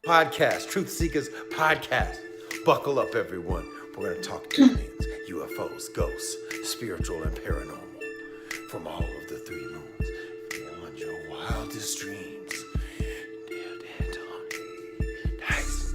Podcast, TruthSeekahs podcast. Buckle up, everyone. We're going to talk aliens, UFOs, ghosts, spiritual and paranormal. From all of the three moons, beyond your wildest dreams. Dead Tony. Nice.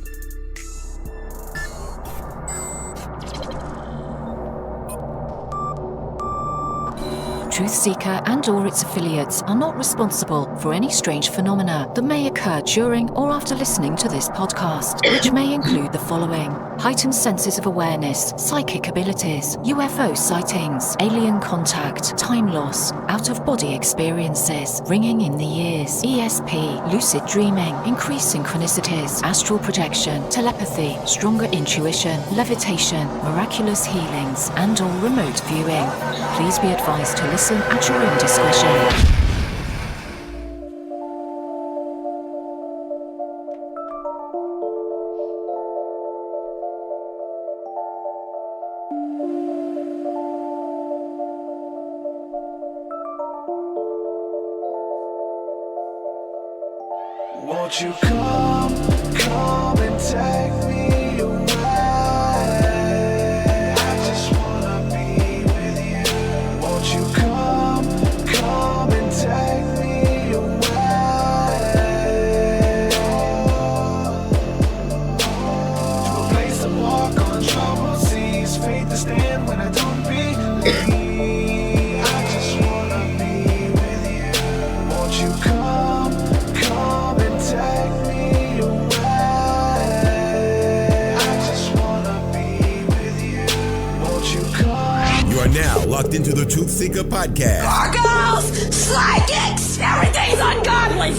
TruthSeekah and or its affiliates are not responsible for any strange phenomena that may occur during or after listening to this podcast, which may include the following: heightened senses of awareness, psychic abilities, UFO sightings, alien contact, time loss, out-of-body experiences, ringing in the ears, ESP, lucid dreaming, increased synchronicities, astral projection, telepathy, stronger intuition, levitation, miraculous healings, and or remote viewing. Please be advised to listen at your own discretion. Won't you come and take me away? I just wanna be with you. Won't you come and take me away? To a place to walk on troubled seas, faith to stand when I don't believe. I just wanna be with you. Won't you come and take me away? I just wanna be with you. Won't you come? You are now locked into the TruthSeekah podcast. Gargoyles, psychics, everything's ungodly.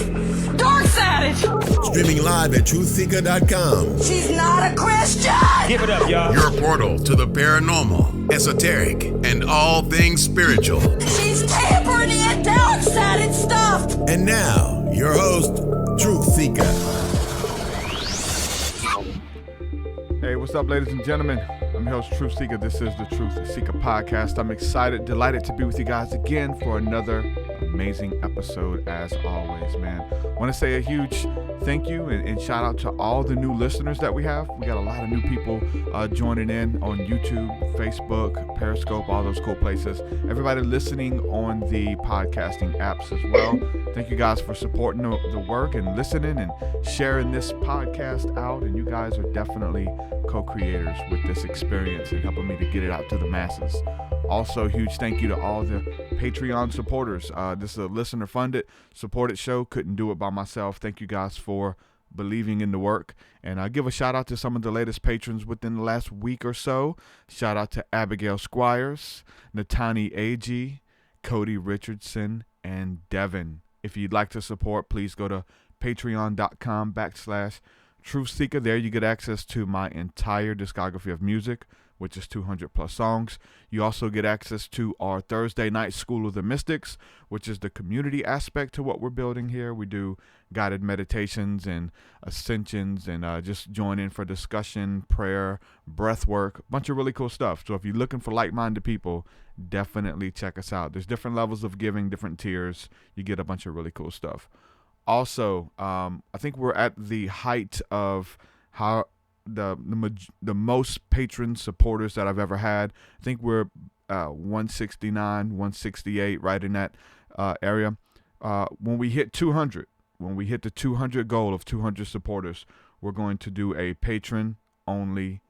Dark's at it. Streaming live at TruthSeekah.com. She's not a Christian. Give it up, y'all. Your portal to the paranormal, esoteric, and all things spiritual. She's tampering in dark's at it stuff. And now, your host, TruthSeekah. Hey, what's up, ladies and gentlemen? I'm your host, TruthSeekah. This is the TruthSeekah podcast. I'm excited, delighted to be with you guys again for another amazing episode, as always, man. I want to say a huge thank you and shout out to all the new listeners that we have. We got a lot of new people joining in on YouTube, Facebook, Periscope, all those cool places. Everybody listening on the podcasting apps as well. Thank you guys for supporting the work and listening and sharing this podcast out. And you guys are definitely co-creators with this experience and helping me to get it out to the masses. Also, huge thank you to all the Patreon supporters. This is a listener-funded, supported show. Couldn't do it by myself. Thank you guys for believing in the work. And I give a shout out to some of the latest patrons within the last week or so. Shout out to Abigail Squires, Natani A.G., Cody Richardson, and Devin. If you'd like to support, please go to patreon.com/TruthSeekah. There you get access to my entire discography of music, which is 200 plus songs. You also get access to our Thursday night School of the Mystics, which is the community aspect to what we're building here. We do guided meditations and ascensions and just join in for discussion, prayer, breath work, a bunch of really cool stuff. So if you're looking for like-minded people, definitely check us out. There's different levels of giving, different tiers. You get a bunch of really cool stuff. Also, I think we're at the height of how the most patron supporters that I've ever had. I think we're 169, 168, right in that area. When we hit 200, when we hit the 200 goal of 200 supporters, we're going to do a patron-only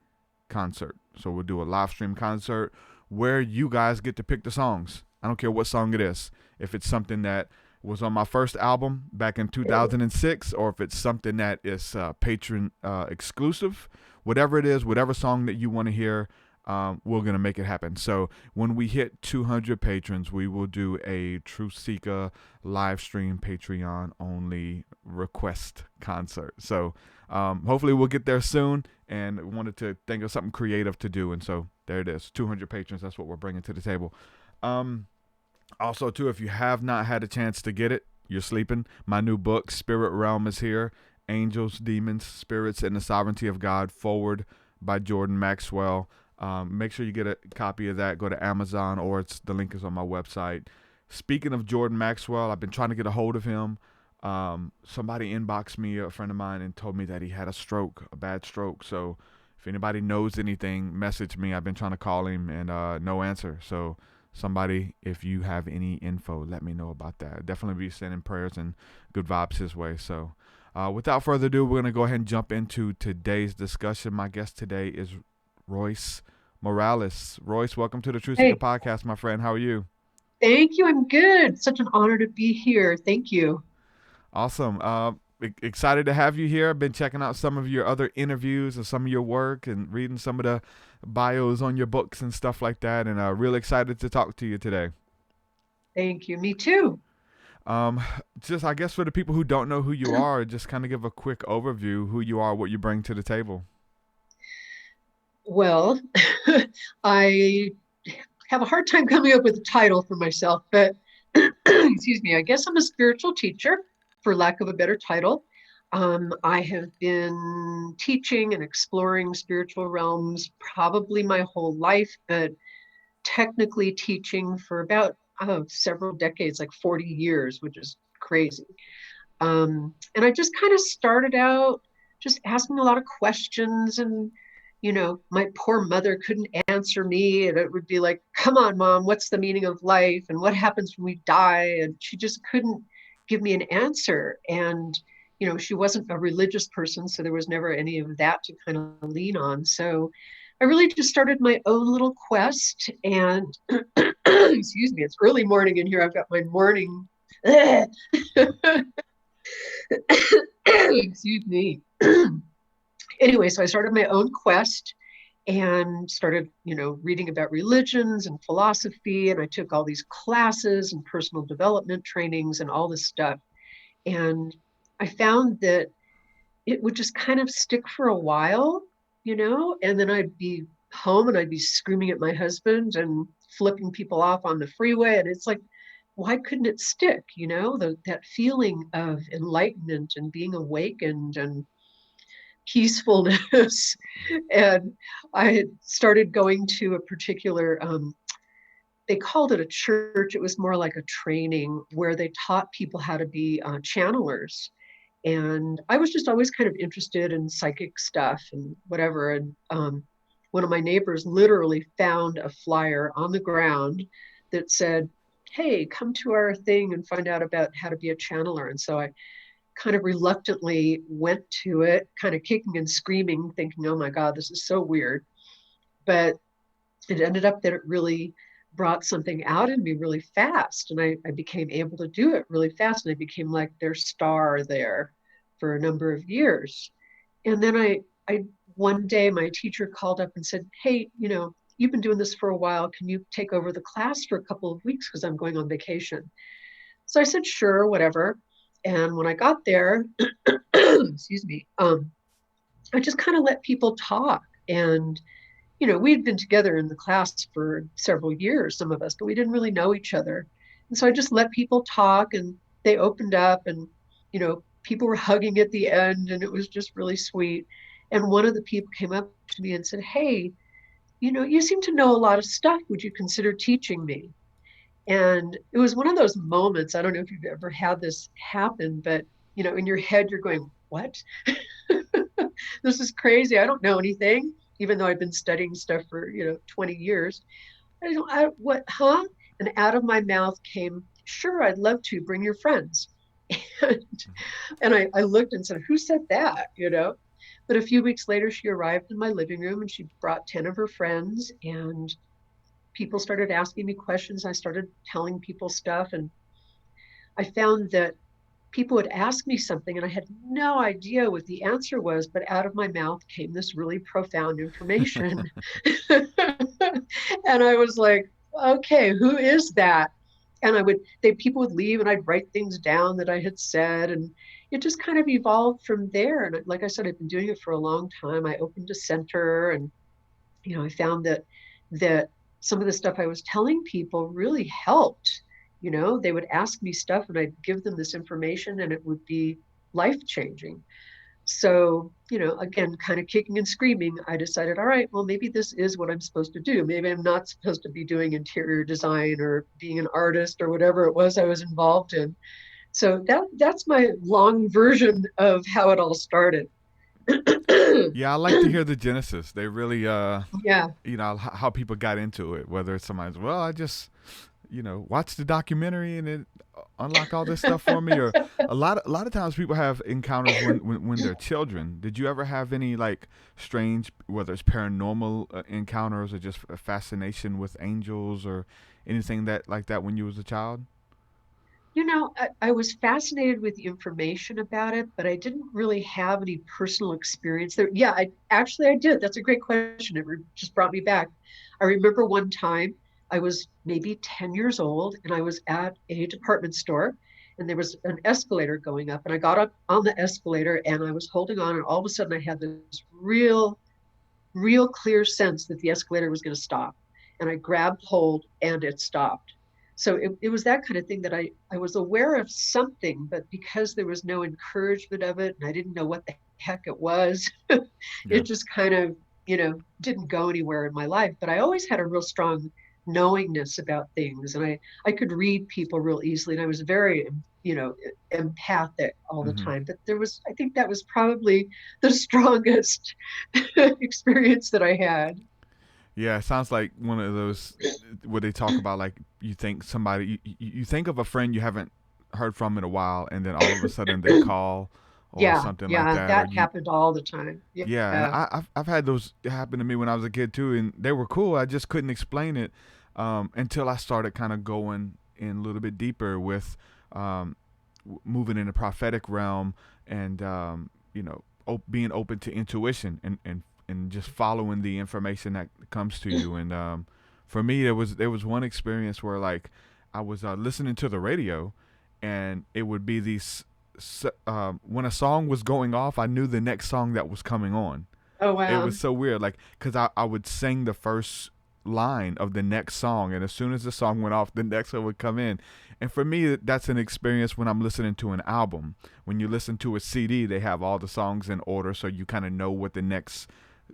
concert. So we'll do a live stream concert where you guys get to pick the songs. I don't care what song it is. If it's something that was on my first album back in 2006, or if it's something that is patron exclusive, whatever it is, whatever song that you want to hear, we're going to make it happen. So when we hit 200 patrons, we will do a TruthSeekah live stream Patreon only request concert. So hopefully we'll get there soon, and wanted to think of something creative to do. And so there it is, 200 patrons. That's what we're bringing to the table. Also, too, if you have not had a chance to get it, you're sleeping. My new book, Spirit Realm, is here. Angels, Demons, Spirits, and the Sovereignty of God, forward by Jordan Maxwell. Make sure you get a copy of that. Go to Amazon, or the link is on my website. Speaking of Jordan Maxwell, I've been trying to get a hold of him. Somebody inboxed me, a friend of mine, and told me that he had a bad stroke. So if anybody knows anything, message me. I've been trying to call him and no answer. So somebody, if you have any info, let me know about that. Definitely be sending prayers and good vibes his way. So without further ado, we're going to go ahead and jump into today's discussion. My guest today is Royce Morales. Royce, welcome to the TruthSeekah podcast, my friend. How are you? Thank you. I'm good. Such an honor to be here. Thank you. Awesome. Excited to have you here. I've been checking out some of your other interviews and some of your work and reading some of the bios on your books and stuff like that. And really excited to talk to you today. Thank you. Me too. Just, I guess, for the people who don't know who you are, just kind of give a quick overview, who you are, what you bring to the table. Well, I have a hard time coming up with a title for myself, but excuse me, I guess I'm a spiritual teacher, for lack of a better title. I have been teaching and exploring spiritual realms probably my whole life, but technically teaching for about several decades, like 40 years, which is crazy. And I just kind of started out just asking a lot of questions, and my poor mother couldn't answer me, and it would be like, come on, Mom, what's the meaning of life? And what happens when we die? And she just couldn't give me an answer. And, she wasn't a religious person, so there was never any of that to kind of lean on. So I really just started my own little quest. And excuse me, it's early morning in here. I've got my morning. Excuse me. Anyway, so I started my own quest and started, reading about religions and philosophy. And I took all these classes and personal development trainings and all this stuff. And I found that it would just kind of stick for a while, and then I'd be home and I'd be screaming at my husband and flipping people off on the freeway. And it's like, why couldn't it stick? That feeling of enlightenment and being awakened and peacefulness. And I had started going to a particular, they called it a church. It was more like a training where they taught people how to be channelers. And I was just always kind of interested in psychic stuff and whatever. And one of my neighbors literally found a flyer on the ground that said, hey, come to our thing and find out about how to be a channeler. And so I kind of reluctantly went to it, kind of kicking and screaming, thinking, oh my God, this is so weird. But it ended up that it really brought something out in me really fast. And I became able to do it really fast. And I became like their star there for a number of years. And then I one day my teacher called up and said, hey, you've been doing this for a while. Can you take over the class for a couple of weeks? Because I'm going on vacation. So I said, sure, whatever. And when I got there, excuse me, I just kind of let people talk. And, we'd been together in the class for several years, some of us, but we didn't really know each other. And so I just let people talk, and they opened up, and, people were hugging at the end, and it was just really sweet. And one of the people came up to me and said, hey, you seem to know a lot of stuff. Would you consider teaching me? And it was one of those moments, I don't know if you've ever had this happen, but, in your head, you're going, what? This is crazy. I don't know anything, even though I've been studying stuff for, 20 years. What, huh? And out of my mouth came, sure, I'd love to bring your friends. And I looked and said, who said that, But a few weeks later, she arrived in my living room and she brought 10 of her friends, and people started asking me questions. I started telling people stuff, and I found that people would ask me something and I had no idea what the answer was, but out of my mouth came this really profound information. And I was like, okay, who is that? And people would leave and I'd write things down that I had said, and it just kind of evolved from there. And like I said, I've been doing it for a long time. I opened a center, and, I found that some of the stuff I was telling people really helped. They would ask me stuff and I'd give them this information and it would be life-changing. So, again, kind of kicking and screaming, I decided, all right, well, maybe this is what I'm supposed to do. Maybe I'm not supposed to be doing interior design or being an artist or whatever it was I was involved in. So that's my long version of how it all started. Yeah, I like to hear the genesis. They really, Yeah. how people got into it. Whether it's somebody's, well, I just, watch the documentary and it unlock all this stuff for me, or a lot of times people have encounters when they're children. Did you ever have any like strange, whether it's paranormal encounters or just a fascination with angels or anything that like that when you was a child? I was fascinated with the information about it, but I didn't really have any personal experience there. Yeah, I did. That's a great question. Just brought me back. I remember one time I was maybe 10 years old and I was at a department store and there was an escalator going up and I got up on the escalator and I was holding on and all of a sudden I had this real clear sense that the escalator was going to stop. And I grabbed hold and it stopped. So it was that kind of thing that I was aware of something, but because there was no encouragement of it and I didn't know what the heck it was, Yeah. it just kind of, didn't go anywhere in my life. But I always had a real strong knowingness about things and I could read people real easily. And I was very, empathic all the Hmm. time. But I think that was probably the strongest experience that I had. Yeah, it sounds like one of those where they talk about like you think somebody you think of a friend you haven't heard from in a while, and then all of a sudden they call or Yeah, something like yeah, that, or that you. happened all the time. Yeah, and Yeah. I've had those happen to me when I was a kid too, and they were cool. I just couldn't explain it until I started kind of going in a little bit deeper with um, moving in the prophetic realm and being open to intuition and just following the information that comes to you. And for me, there was one experience where like I was listening to the radio, and it would be these when a song was going off, I knew the next song that was coming on. Oh, It wow. was so weird, like because I would sing the first line of the next song, and as soon as the song went off, the next one would come in. And for me, that's an experience when I'm listening to an album. When you listen to a CD, they have all the songs in order, so you kind of know what the next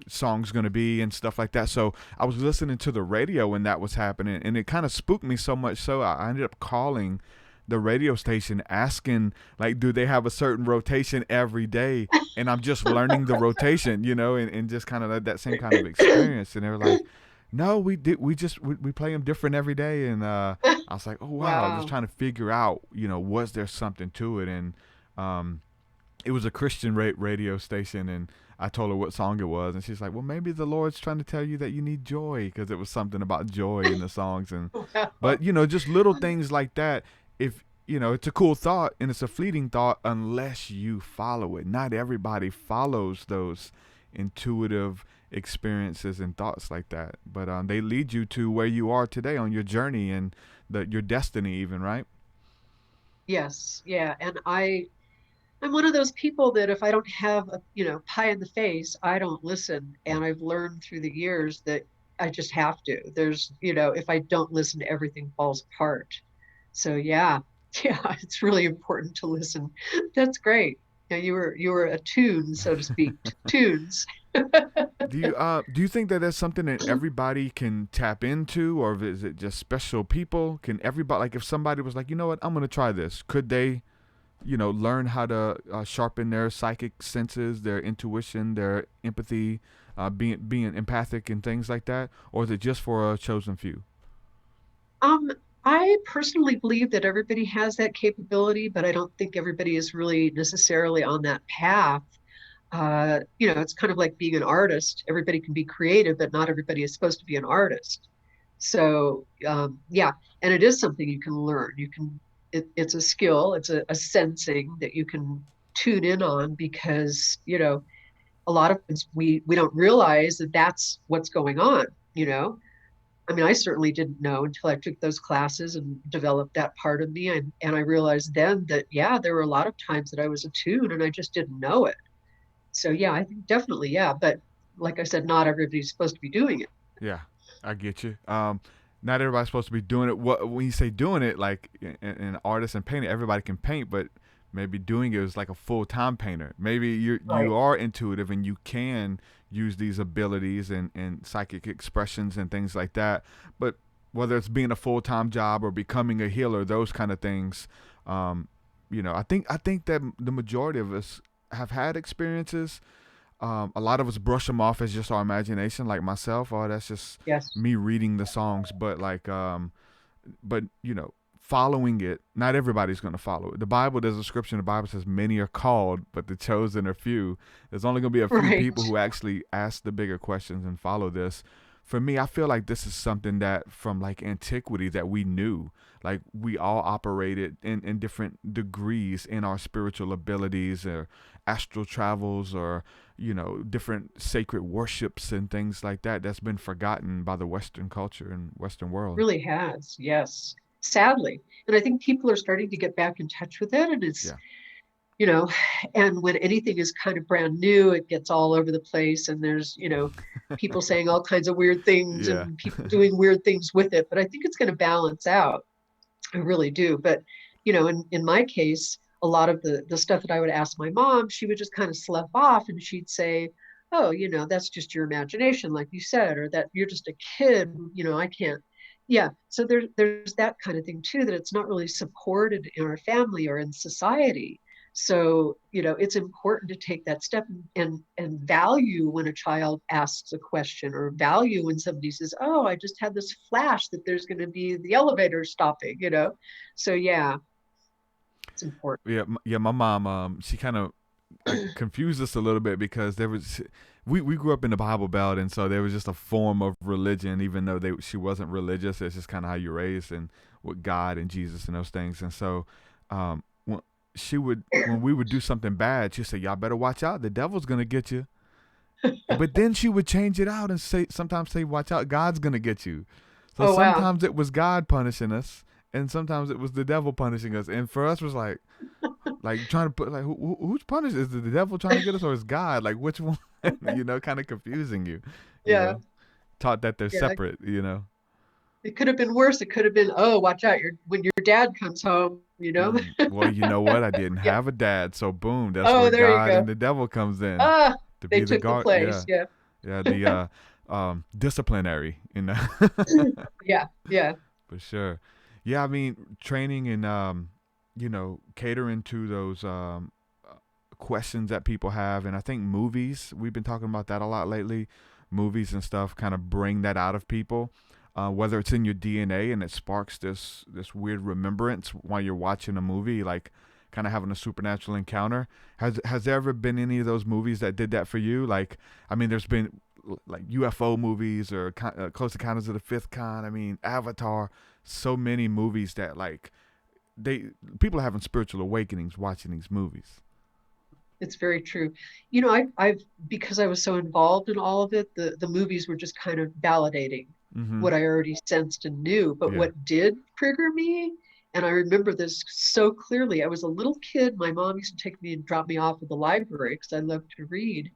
song's gonna be and stuff like that. So I was listening to the radio when that was happening, and it kind of spooked me so much so I ended up calling the radio station asking like, do they have a certain rotation every day? And I'm just learning the rotation, and just kind of that same kind of experience. And they were like, no, we play them different every day. And I was like, oh wow, just Wow. trying to figure out, was there something to it? And um, it was a Christian radio station, and I told her what song it was, and she's like, well, maybe the Lord's trying to tell you that you need joy, because it was something about joy in the songs. And Wow. but just little things like that. If it's a cool thought and it's a fleeting thought unless you follow it. Not everybody follows those intuitive experiences and thoughts like that, but they lead you to where you are today on your journey and your destiny, even, right? Yes, yeah. And I'm one of those people that if I don't have a, pie in the face, I don't listen. And I've learned through the years that I just have to. If I don't listen, everything falls apart. So yeah, yeah, it's really important to listen. That's great. Yeah, you were attuned, so to speak, tunes. Do you think that that's something that everybody can tap into, or is it just special people? Can everybody, like, if somebody was like, you know what, I'm gonna try this, could they, learn how to sharpen their psychic senses, their intuition, their empathy, being empathic and things like that, or is it just for a chosen few? Um, I personally believe that everybody has that capability, but I don't think everybody is really necessarily on that path. It's kind of like being an artist. Everybody can be creative, but not everybody is supposed to be an artist. So, yeah, and it is something you can learn. It's a skill, it's a sensing that you can tune in on because, a lot of times we don't realize that that's what's going on, you know? I mean, I certainly didn't know until I took those classes and developed that part of me. And I realized then that, yeah, there were a lot of times that I was attuned and I just didn't know it. So, yeah, I think definitely, yeah. But like I said, not everybody's supposed to be doing it. Yeah, I get you. Not everybody's supposed to be doing it. What when you say doing it, like an artist and painter, everybody can paint, but maybe doing it is like a full time painter. Maybe you Right. are intuitive and you can use these abilities and psychic expressions and things like that. But whether it's being a full time job or becoming a healer, those kind of things, um, I think that the majority of us have had experiences. A lot of us brush them off as just our imagination, like myself. Oh, that's just Yes. me reading the songs. But but following it, not everybody's going to follow it. The Bible, there's a scripture in the Bible says, many are called, but the chosen are few. There's only going to be a few Right. people who actually ask the bigger questions and follow this. For me, I feel like this is something that from like antiquity that we knew. Like we all operated in different degrees in our spiritual abilities or astral travels or, different sacred worships and things like that that's been forgotten by the Western culture and Western world. Really has, yes, sadly. And I think people are starting to get back in touch with it. And it's, Yeah. you know, and when anything is kind of brand new, it gets all over the place. And there's, people saying all kinds of weird things Yeah. and people doing weird things with it. But I think it's going to balance out. I really do. But, in my case, a lot of the stuff that I would ask my mom, she would just kind of slough off and she'd say, oh, that's just your imagination, like you said, or that you're just a kid, I can't. Yeah. So there's that kind of thing too, that it's not really supported in our family or in society. So, it's important to take that step and value when a child asks a question, or value when somebody says, oh, I just had this flash that there's going to be the elevator stopping. So yeah, it's important. Yeah, yeah. My mom, she kind of confused us a little bit because we grew up in the Bible Belt, and so there was just a form of religion, even though she wasn't religious. It's just kind of how you're raised and with God and Jesus and those things. And so, when we would do something bad, she'd say, "Y'all better watch out. The devil's gonna get you." But then she would change it out and sometimes say, "Watch out, God's gonna get you." So Oh, wow. sometimes it was God punishing us, and sometimes it was the devil punishing us. And for us, it was like trying to put like who's punished? Is it the devil trying to get us, or is God? Like which one? Kind of confusing you. Yeah. Taught that they're Yeah. separate. It could have been worse. It could have been, oh, watch out, when your dad comes home. Well, you know what? I didn't Yeah. have a dad, so boom, that's Oh, where there you God go. and the devil comes in Ah, to they be the took the guard. place. Yeah. Yeah, the disciplinary. Yeah. Yeah. For sure. Yeah, I mean, training and catering to those questions that people have, and I think movies. We've been talking about that a lot lately. Movies and stuff kind of bring that out of people. Whether it's in your DNA and it sparks this weird remembrance while you're watching a movie, like kind of having a supernatural encounter. Has there ever been any of those movies that did that for you? Like, I mean, there's been like UFO movies or Close Encounters of the Fifth Kind. I mean, Avatar. So many movies that like people are having spiritual awakenings watching these movies. It's very true. I've because I was so involved in all of it, the movies were just kind of validating Mm-hmm. what I already sensed and knew. But Yeah. what did trigger me, and I remember this so clearly, I was a little kid. My mom used to take me and drop me off at the library because I loved to read.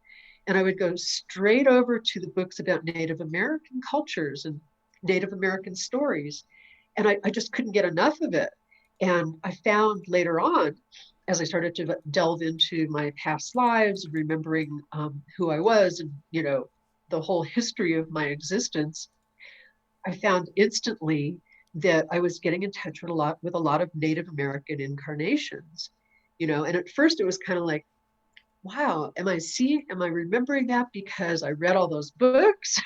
And I would go straight over to the books about Native American cultures and Native American stories. And I just couldn't get enough of it. And I found later on, as I started to delve into my past lives, remembering who I was and, the whole history of my existence, I found instantly that I was getting in touch with a lot of Native American incarnations, and at first it was kind of like, wow, am I remembering that because I read all those books?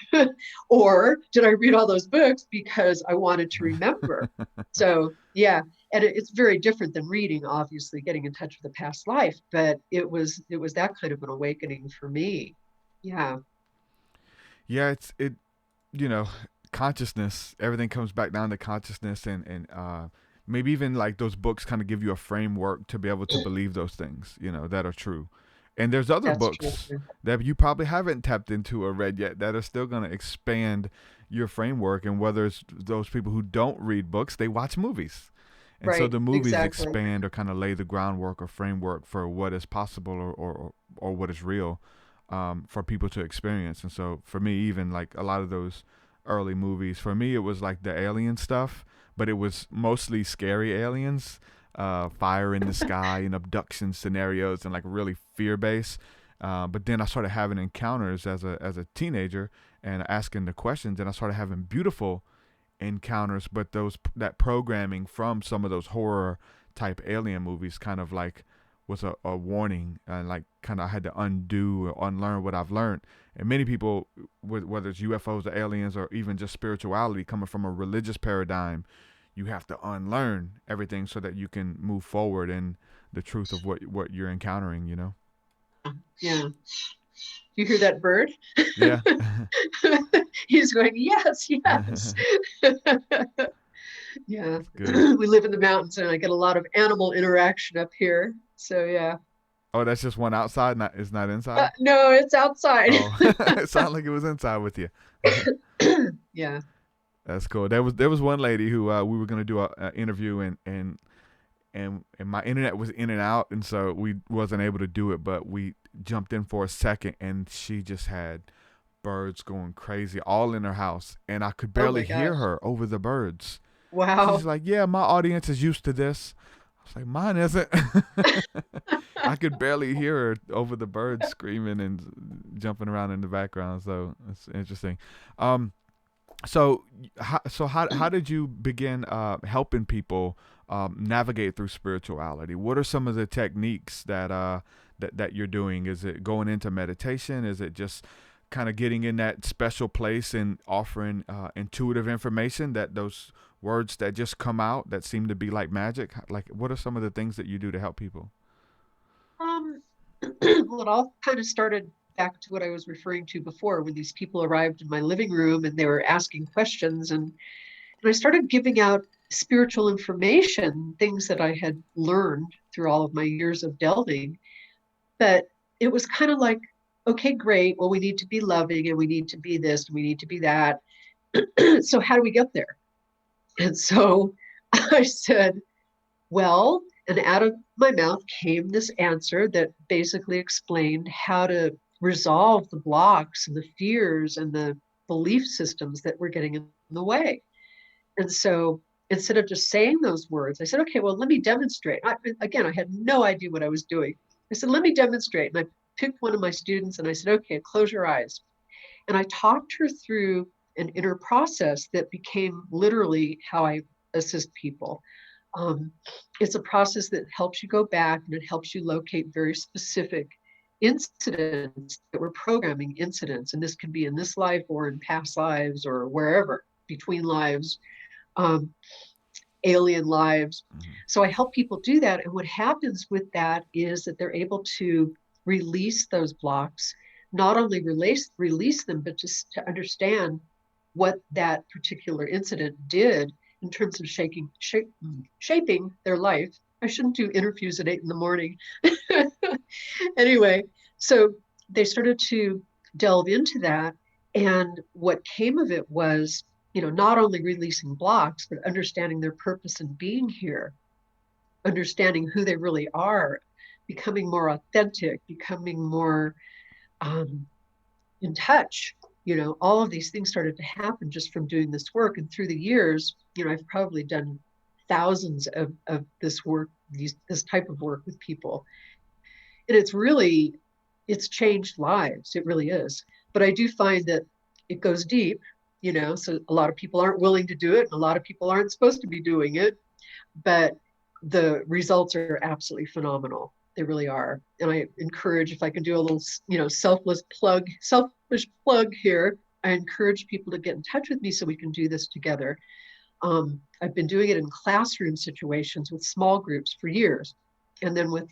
Or did I read all those books because I wanted to remember? So yeah, and it's very different than reading, obviously, getting in touch with a past life, but it was that kind of an awakening for me. Yeah. Yeah, it consciousness. Everything comes back down to consciousness, and maybe even like those books kind of give you a framework to be able to believe those things that are true. And there's other That's books true. that you probably haven't tapped into or read yet that are still going to expand your framework. And whether it's those people who don't read books, they watch movies. And so Right, the movies exactly. expand or kind of lay the groundwork or framework for what is possible or what is real for people to experience. And so for me, even like a lot of those early movies, for me, it was like the alien stuff, but it was mostly scary aliens. Fire in the sky and abduction scenarios and like really fear based. But then I started having encounters as a teenager and asking the questions, and I started having beautiful encounters. But that programming from some of those horror type alien movies kind of like was a warning, and like kind of I had to undo or unlearn what I've learned. And many people, whether it's UFOs or aliens or even just spirituality coming from a religious paradigm, you have to unlearn everything so that you can move forward in the truth of what you're encountering, you know? Yeah. You hear that bird? Yeah. He's going, yes, yes. Yeah. Good. We live in the mountains and I get a lot of animal interaction up here. So yeah. Oh, that's just one outside, it's not inside? No, it's outside. Oh, it sounded like it was inside with you. Yeah. That's cool. There was one lady who we were gonna do a interview, and my internet was in and out, and so we wasn't able to do it. But we jumped in for a second, and she just had birds going crazy all in her house, and I could barely hear her over the birds. Wow. She's like, "Yeah, my audience is used to this." I was like, "Mine isn't." I could barely hear her over the birds screaming and jumping around in the background. So it's interesting. So how did you begin helping people navigate through spirituality? What are some of the techniques that you're doing? Is it going into meditation? Is it just kind of getting in that special place and offering intuitive information, that those words that just come out that seem to be like magic? Like, what are some of the things that you do to help people? Well, it all kind of started back to what I was referring to before, when these people arrived in my living room and they were asking questions, and I started giving out spiritual information, things that I had learned through all of my years of delving. But it was kind of like, okay, great. Well, we need to be loving and we need to be this and we need to be that. So how do we get there? And so I said, well, and out of my mouth came this answer that basically explained how to resolve the blocks and the fears and the belief systems that were getting in the way. And so instead of just saying those words, I said, okay, well, let me demonstrate. I had no idea what I was doing. I said, let me demonstrate. And I picked one of my students and I said, okay, close your eyes. And I talked her through an inner process that became literally how I assist people. It's a process that helps you go back and it helps you locate very specific incidents that were programming incidents. And this can be in this life or in past lives or wherever, between lives, alien lives. Mm-hmm. So I help people do that. And what happens with that is that they're able to release those blocks, not only release them, but just to understand what that particular incident did in terms of shaping their life. I shouldn't do interviews at 8 a.m. Anyway, so they started to delve into that. And what came of it was, not only releasing blocks, but understanding their purpose in being here, understanding who they really are, becoming more authentic, becoming more in touch. All of these things started to happen just from doing this work. And through the years, I've probably done thousands of this work, this type of work with people. And it's changed lives. It really is. But I do find that it goes deep, so a lot of people aren't willing to do it. And a lot of people aren't supposed to be doing it. But the results are absolutely phenomenal. They really are. And I encourage, if I can do a little, selfish plug here, I encourage people to get in touch with me so we can do this together. I've been doing it in classroom situations with small groups for years. And then with,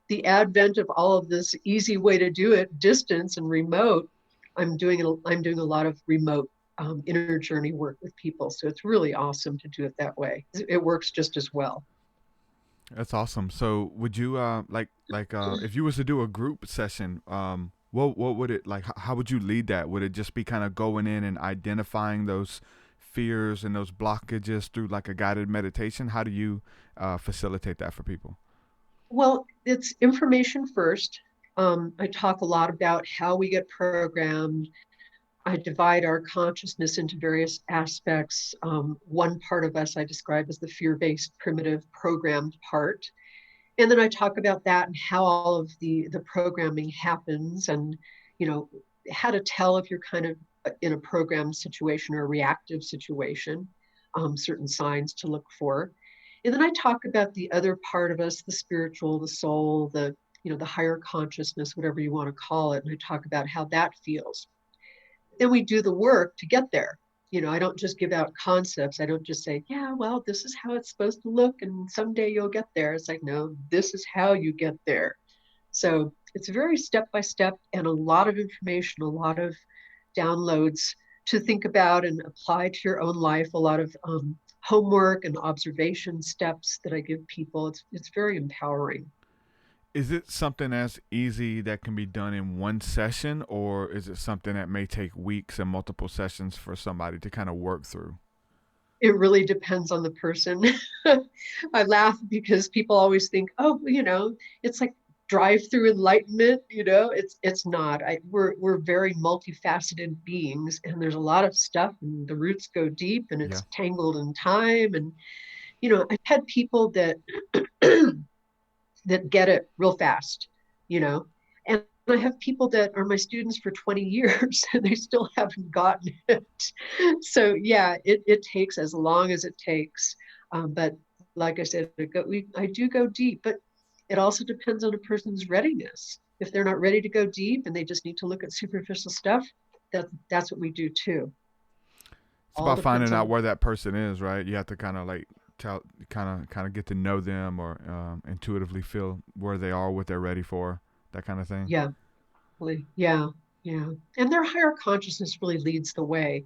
the advent of all of this easy way to do it, distance and remote, I'm doing a lot of remote inner journey work with people. So it's really awesome to do it that way. It works just as well. That's awesome. So would you if you was to do a group session, what would it like? How would you lead that? Would it just be kind of going in and identifying those fears and those blockages through like a guided meditation? How do you facilitate that for people? Well, it's information first. I talk a lot about how we get programmed. I divide our consciousness into various aspects. One part of us I describe as the fear-based, primitive, programmed part. And then I talk about that and how all of the programming happens and, how to tell if you're kind of in a programmed situation or a reactive situation, certain signs to look for. And then I talk about the other part of us, the spiritual, the soul, the, the higher consciousness, whatever you want to call it. And I talk about how that feels. Then we do the work to get there. I don't just give out concepts. I don't just say, yeah, well, this is how it's supposed to look, and someday you'll get there. It's like, no, this is how you get there. So it's very step by step, and a lot of information, a lot of downloads to think about and apply to your own life, a lot of homework and observation steps that I give people. It's very empowering. Is it something as easy that can be done in one session, or is it something that may take weeks and multiple sessions for somebody to kind of work through? It really depends on the person. I laugh because people always think, oh, it's like drive-through enlightenment. It's not. We're very multifaceted beings, and there's a lot of stuff, and the roots go deep, and it's tangled in time. And I've had people that that get it real fast, and I have people that are my students for 20 years and they still haven't gotten it. So yeah, it takes as long as it takes. But like I said, I do go deep, but it also depends on a person's readiness. If they're not ready to go deep and they just need to look at superficial stuff, that's what we do too. It's about finding out where that person is, right? You have to kind of like kind of get to know them, or intuitively feel where they are, what they're ready for, that kind of thing. Yeah, yeah. And their higher consciousness really leads the way.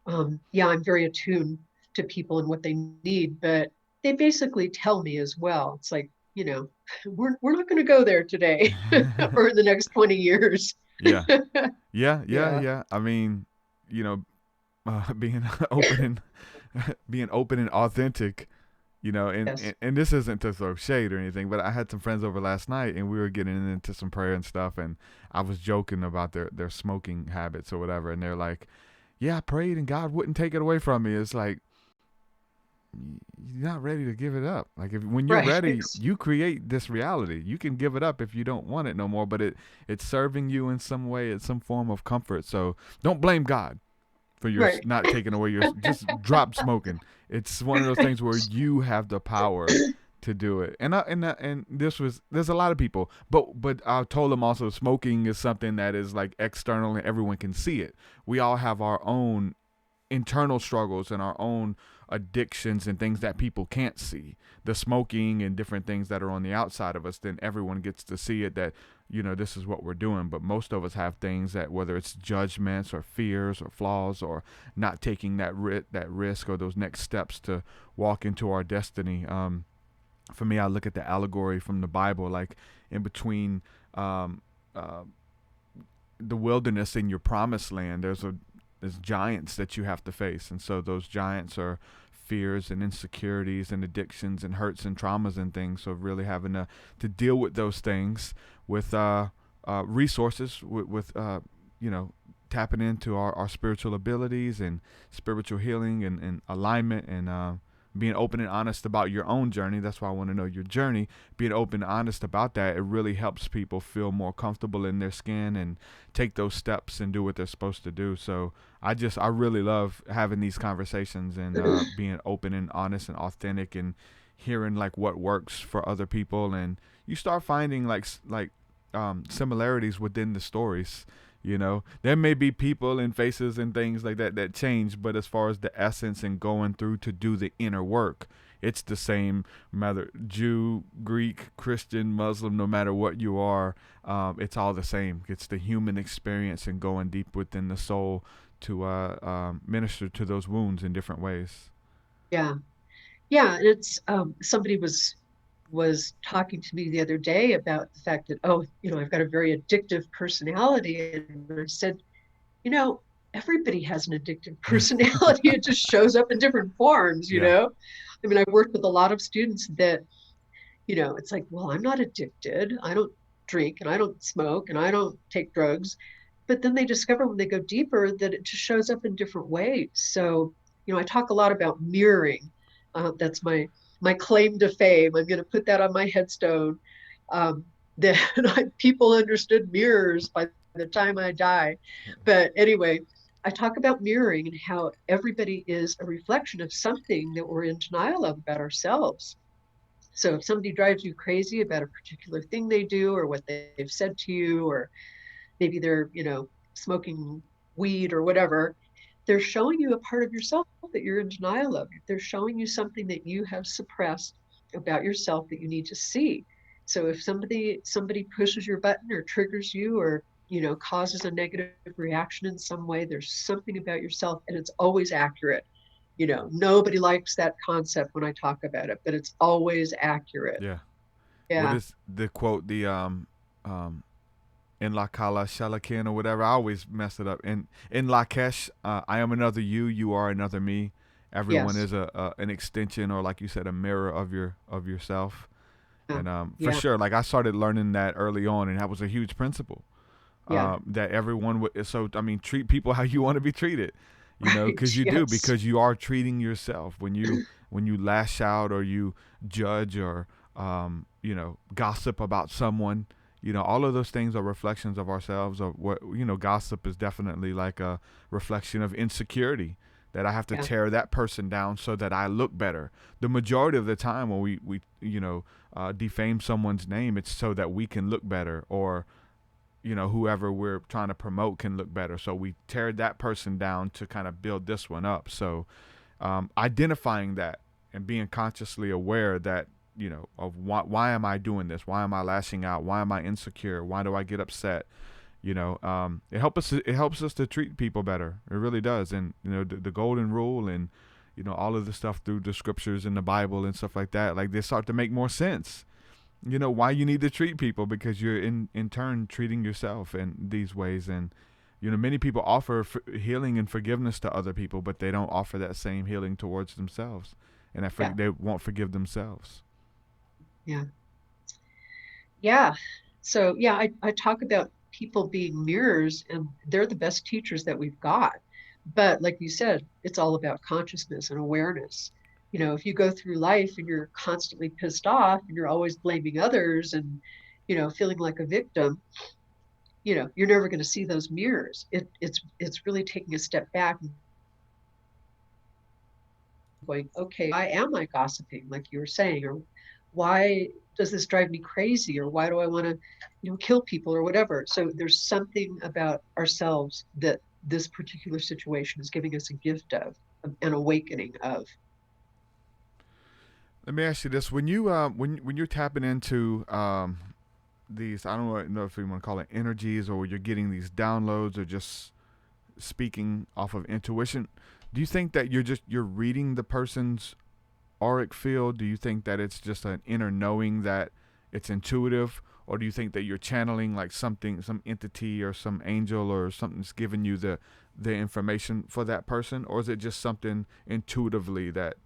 I'm very attuned to people and what they need, but they basically tell me as well. It's like, we're not going to go there today or in the next 20 years. Yeah. I mean, being open and authentic, and this isn't to throw shade or anything, but I had some friends over last night and we were getting into some prayer and stuff, and I was joking about their smoking habits or whatever, and they're like, yeah, I prayed and God wouldn't take it away from me. It's like, you're not ready to give it up. Like, when you're ready, you create this reality. You can give it up if you don't want it no more, but it's serving you in some way. It's some form of comfort. So don't blame God for your not taking away your, just drop smoking. It's one of those things where you have the power to do it. And there's a lot of people, but I told them also, smoking is something that is like external and everyone can see it. We all have our own internal struggles and our own addictions and things that people can't see. The smoking and different things that are on the outside of us, then everyone gets to see it, that this is what we're doing. But most of us have things that, whether it's judgments or fears or flaws or not taking that risk or those next steps to walk into our destiny. For me, I look at the allegory from the Bible, like in between the wilderness and your promised land, there's giants that you have to face. And so those giants are fears and insecurities and addictions and hurts and traumas and things. So really having to deal with those things with resources, with tapping into our spiritual abilities and spiritual healing and alignment, and being open and honest about your own journey. That's why I want to know your journey. Being open and honest about that, it really helps people feel more comfortable in their skin and take those steps and do what they're supposed to do. So I really love having these conversations and being open and honest and authentic and hearing like what works for other people. And you start finding like similarities within the stories. There may be people and faces and things like that change, but as far as the essence and going through to do the inner work, it's the same, matter Jew, Greek, Christian, Muslim, no matter what you are, it's all the same. It's the human experience and going deep within the soul to minister to those wounds in different ways. Yeah. And it's somebody was talking to me the other day about the fact that, I've got a very addictive personality. And I said, everybody has an addictive personality. It just shows up in different forms, you know? I mean, I've worked with a lot of students that, it's like, well, I'm not addicted. I don't drink and I don't smoke and I don't take drugs. But then they discover when they go deeper that it just shows up in different ways. So, I talk a lot about mirroring. That's my claim to fame. I'm going to put that on my headstone. That people understood mirrors by the time I die. But anyway, I talk about mirroring and how everybody is a reflection of something that we're in denial of about ourselves. So if somebody drives you crazy about a particular thing they do or what they've said to you, or maybe they're, smoking weed or whatever, they're showing you a part of yourself that you're in denial of. They're showing you something that you have suppressed about yourself that you need to see. So if somebody pushes your button or triggers you, or causes a negative reaction in some way, there's something about yourself, and it's always accurate. Nobody likes that concept when I talk about it, but it's always accurate. Yeah. What Yeah. is the quote? The in La Kala Shalakin or whatever. I always mess it up. In Lakesh, I am another you. You are another me. Everyone Yes. is an extension, or like you said, a mirror of yourself. Yeah. And for Yeah. sure, like I started learning that early on, and that was a huge principle. Yeah. That everyone would. So I mean, treat people how you want to be treated. Right. Because you do, Yes. because you are treating yourself when you lash out or you judge or gossip about someone. All of those things are reflections of ourselves. Of what gossip is definitely like a reflection of insecurity. That I have to Yeah. tear that person down so that I look better. The majority of the time when we defame someone's name, it's so that we can look better, or whoever we're trying to promote can look better. So we tear that person down to kind of build this one up. So identifying that and being consciously aware that, of why am I doing this? Why am I lashing out? Why am I insecure? Why do I get upset? It helps us to treat people better. It really does. And, the golden rule and, all of the stuff through the scriptures in the Bible and stuff like that, like they start to make more sense. Why you need to treat people, because you're in turn treating yourself in these ways. And many people offer healing and forgiveness to other people, but they don't offer that same healing towards themselves, and Yeah. they won't forgive themselves. Yeah. Yeah. So yeah, I talk about people being mirrors, and they're the best teachers that we've got. But like you said, it's all about consciousness and awareness. If you go through life and you're constantly pissed off and you're always blaming others and, feeling like a victim, you're never going to see those mirrors. It's really taking a step back and going, okay, why am I gossiping, like you were saying, or why does this drive me crazy, or why do I want to, kill people or whatever. So there's something about ourselves that this particular situation is giving us a gift of, an awakening of. Let me ask you this: when you when you're tapping into these, I don't know if you want to call it energies, or you're getting these downloads, or just speaking off of intuition, do you think that you're reading the person's auric field? Do you think that it's just an inner knowing that it's intuitive, or do you think that you're channeling like something, some entity or some angel or something's giving you the information for that person, or is it just something intuitively that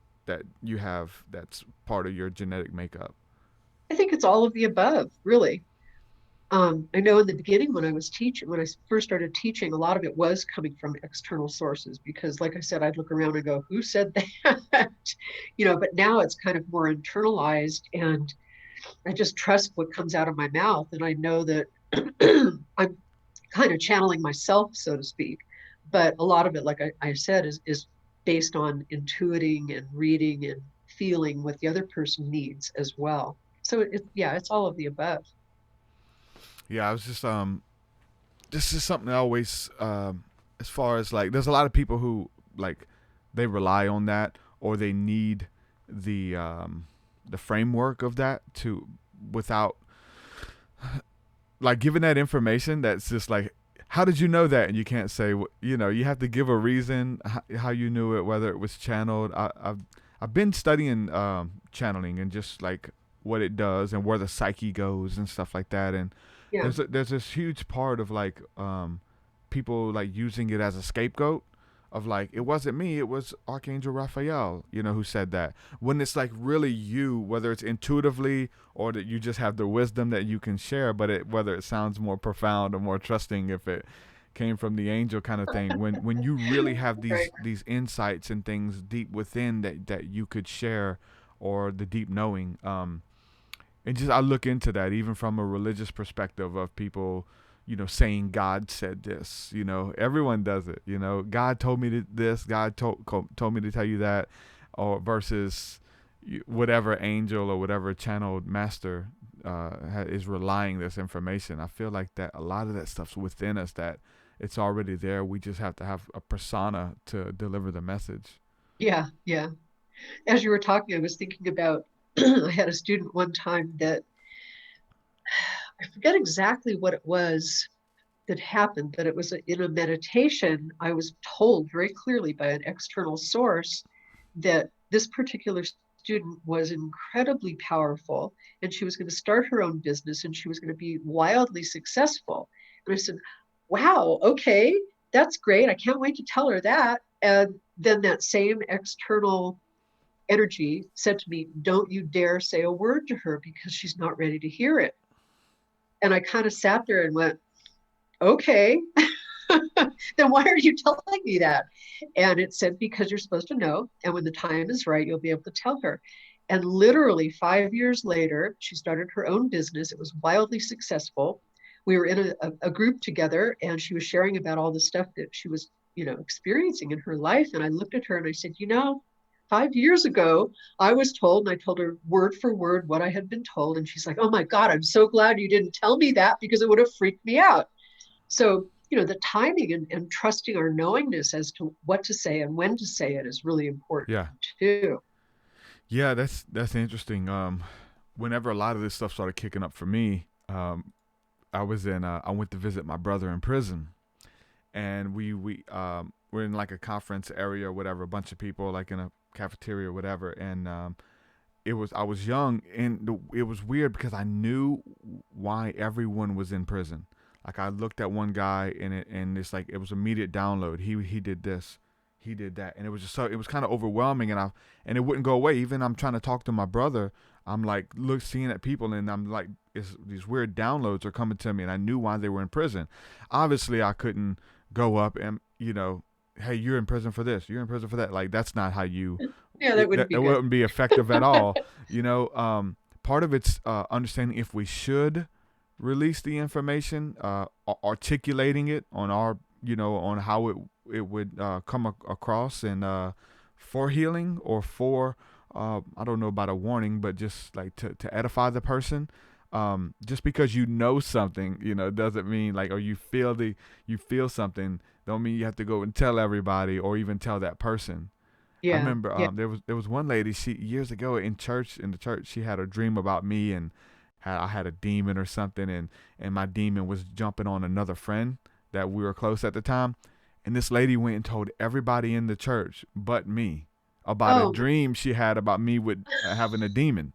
you have that's part of your genetic makeup? I think it's all of the above, really. I know in the beginning when when I first started teaching, a lot of it was coming from external sources because, like I said, I'd look around and go, who said that? But now it's kind of more internalized, and I just trust what comes out of my mouth. And I know that I'm kind of channeling myself, so to speak. But a lot of it, like I said, is based on intuiting and reading and feeling what the other person needs as well. So yeah, it's all of the above. Yeah, I was just this is something I always as far as like there's a lot of people who like they rely on that, or they need the framework of that to without like giving that information that's just like, how did you know that? And you can't say, you have to give a reason how you knew it, whether it was channeled. I've been studying channeling and just like what it does and where the psyche goes and stuff like that. And Yeah. there's this huge part of like people like using it as a scapegoat of like, it wasn't me, it was Archangel Raphael, who said that, when it's like really you, whether it's intuitively or that you just have the wisdom that you can share, but whether it sounds more profound or more trusting if it came from the angel kind of thing, when you really have Right. these insights and things deep within that you could share, or the deep knowing, and just I look into that even from a religious perspective of people, saying God said this. Everyone does it. God told me this. God told me to tell you that, or versus whatever angel or whatever channeled master is relaying this information. I feel like that a lot of that stuff's within us, that it's already there. We just have to have a persona to deliver the message. Yeah, yeah. As you were talking, I was thinking about I had a student one time that I forget exactly what it was that happened, but it was in a meditation. I was told very clearly by an external source that this particular student was incredibly powerful, and she was going to start her own business, and she was going to be wildly successful. And I said, wow, okay, that's great. I can't wait to tell her that. And then that same external energy said to me, don't you dare say a word to her because she's not ready to hear it. And I kind of sat there and went, okay, then why are you telling me that? And it said, because you're supposed to know. And when the time is right, you'll be able to tell her. And literally 5 years later, she started her own business. It was wildly successful. We were in a group together, and she was sharing about all the stuff that she was, experiencing in her life. And I looked at her and I said, 5 years ago, I was told, and I told her word for word what I had been told. And she's like, oh my God, I'm so glad you didn't tell me that, because it would have freaked me out. So, the timing and trusting our knowingness as to what to say and when to say it is really important too. Yeah, that's interesting. Whenever a lot of this stuff started kicking up for me, I went to visit my brother in prison, and we we're in like a conference area or whatever, a bunch of people like in a cafeteria or whatever, and I was young, and it was weird because I knew why everyone was in prison. Like, I looked at one guy and it's like it was immediate download. He did this, he did that, and it was just it was kind of overwhelming, and it wouldn't go away. Even I'm trying to talk to my brother, I'm like seeing at people, and I'm like, these weird downloads are coming to me, and I knew why they were in prison. Obviously, I couldn't go up and hey, you're in prison for this, you're in prison for that. Like, that's not how you. Yeah, that wouldn't be effective at all. Part of it's understanding if we should release the information, articulating it on our, on how it would come across, and for healing or for, I don't know about a warning, but just like to edify the person. Just because something, doesn't mean like, or you feel something, don't mean you have to go and tell everybody or even tell that person. Yeah. I remember there was one lady, she years ago in the church, she had a dream about me, and I had a demon or something, and my demon was jumping on another friend that we were close at the time. And this lady went and told everybody in the church but me about a dream she had about me with having a demon.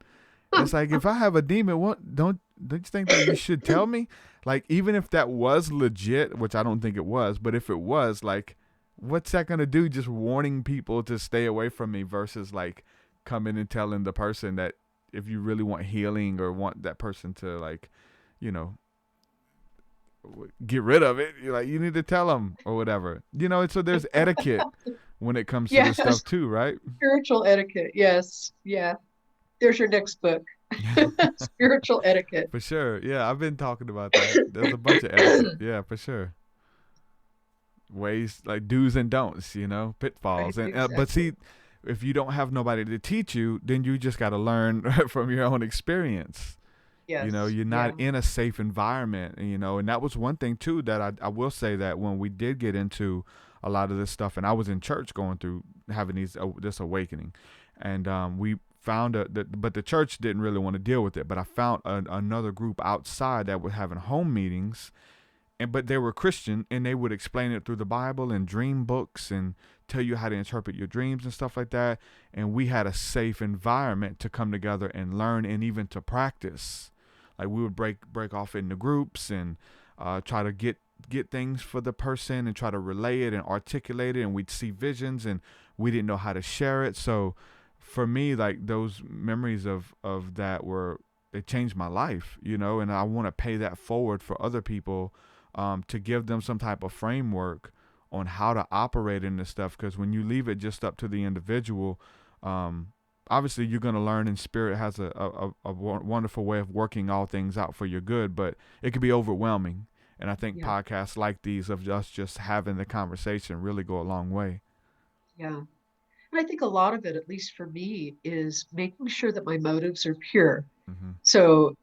It's like, if I have a demon, don't you think that you should tell me? Like, even if that was legit, which I don't think it was, but if it was, like, what's that going to do? Just warning people to stay away from me versus like coming and telling the person that, if you really want healing or want that person to, like, get rid of it, you're like, you need to tell them or whatever, so there's etiquette when it comes to this stuff too, right? Spiritual etiquette. Yes. Yeah. There's your next book. Spiritual etiquette. For sure. Yeah. I've been talking about that. There's a bunch of etiquette. Yeah, for sure. Ways, like do's and don'ts, pitfalls. Right, And exactly. But see, if you don't have nobody to teach you, then you just got to learn from your own experience. Yes. You're not in a safe environment, and that was one thing too that I will say, that when we did get into a lot of this stuff, and I was in church going through having this awakening, and we found but the church didn't really want to deal with it, but I found another group outside that were having home meetings, but they were Christian, and they would explain it through the Bible and dream books and tell you how to interpret your dreams and stuff like that. And we had a safe environment to come together and learn, and even to practice. Like, we would break off into groups and try to get things for the person and try to relay it and articulate it. And we'd see visions, and we didn't know how to share it. So for me, like, those memories of that they changed my life, and I want to pay that forward for other people, to give them some type of framework on how to operate in this stuff. Because when you leave it just up to the individual, obviously you're going to learn, and Spirit has a wonderful way of working all things out for your good, but it could be overwhelming. And I think Yeah. podcasts like these of us just having the conversation really go a long way. Yeah. And I think a lot of it, at least for me, is making sure that my motives are pure. Hmm. So,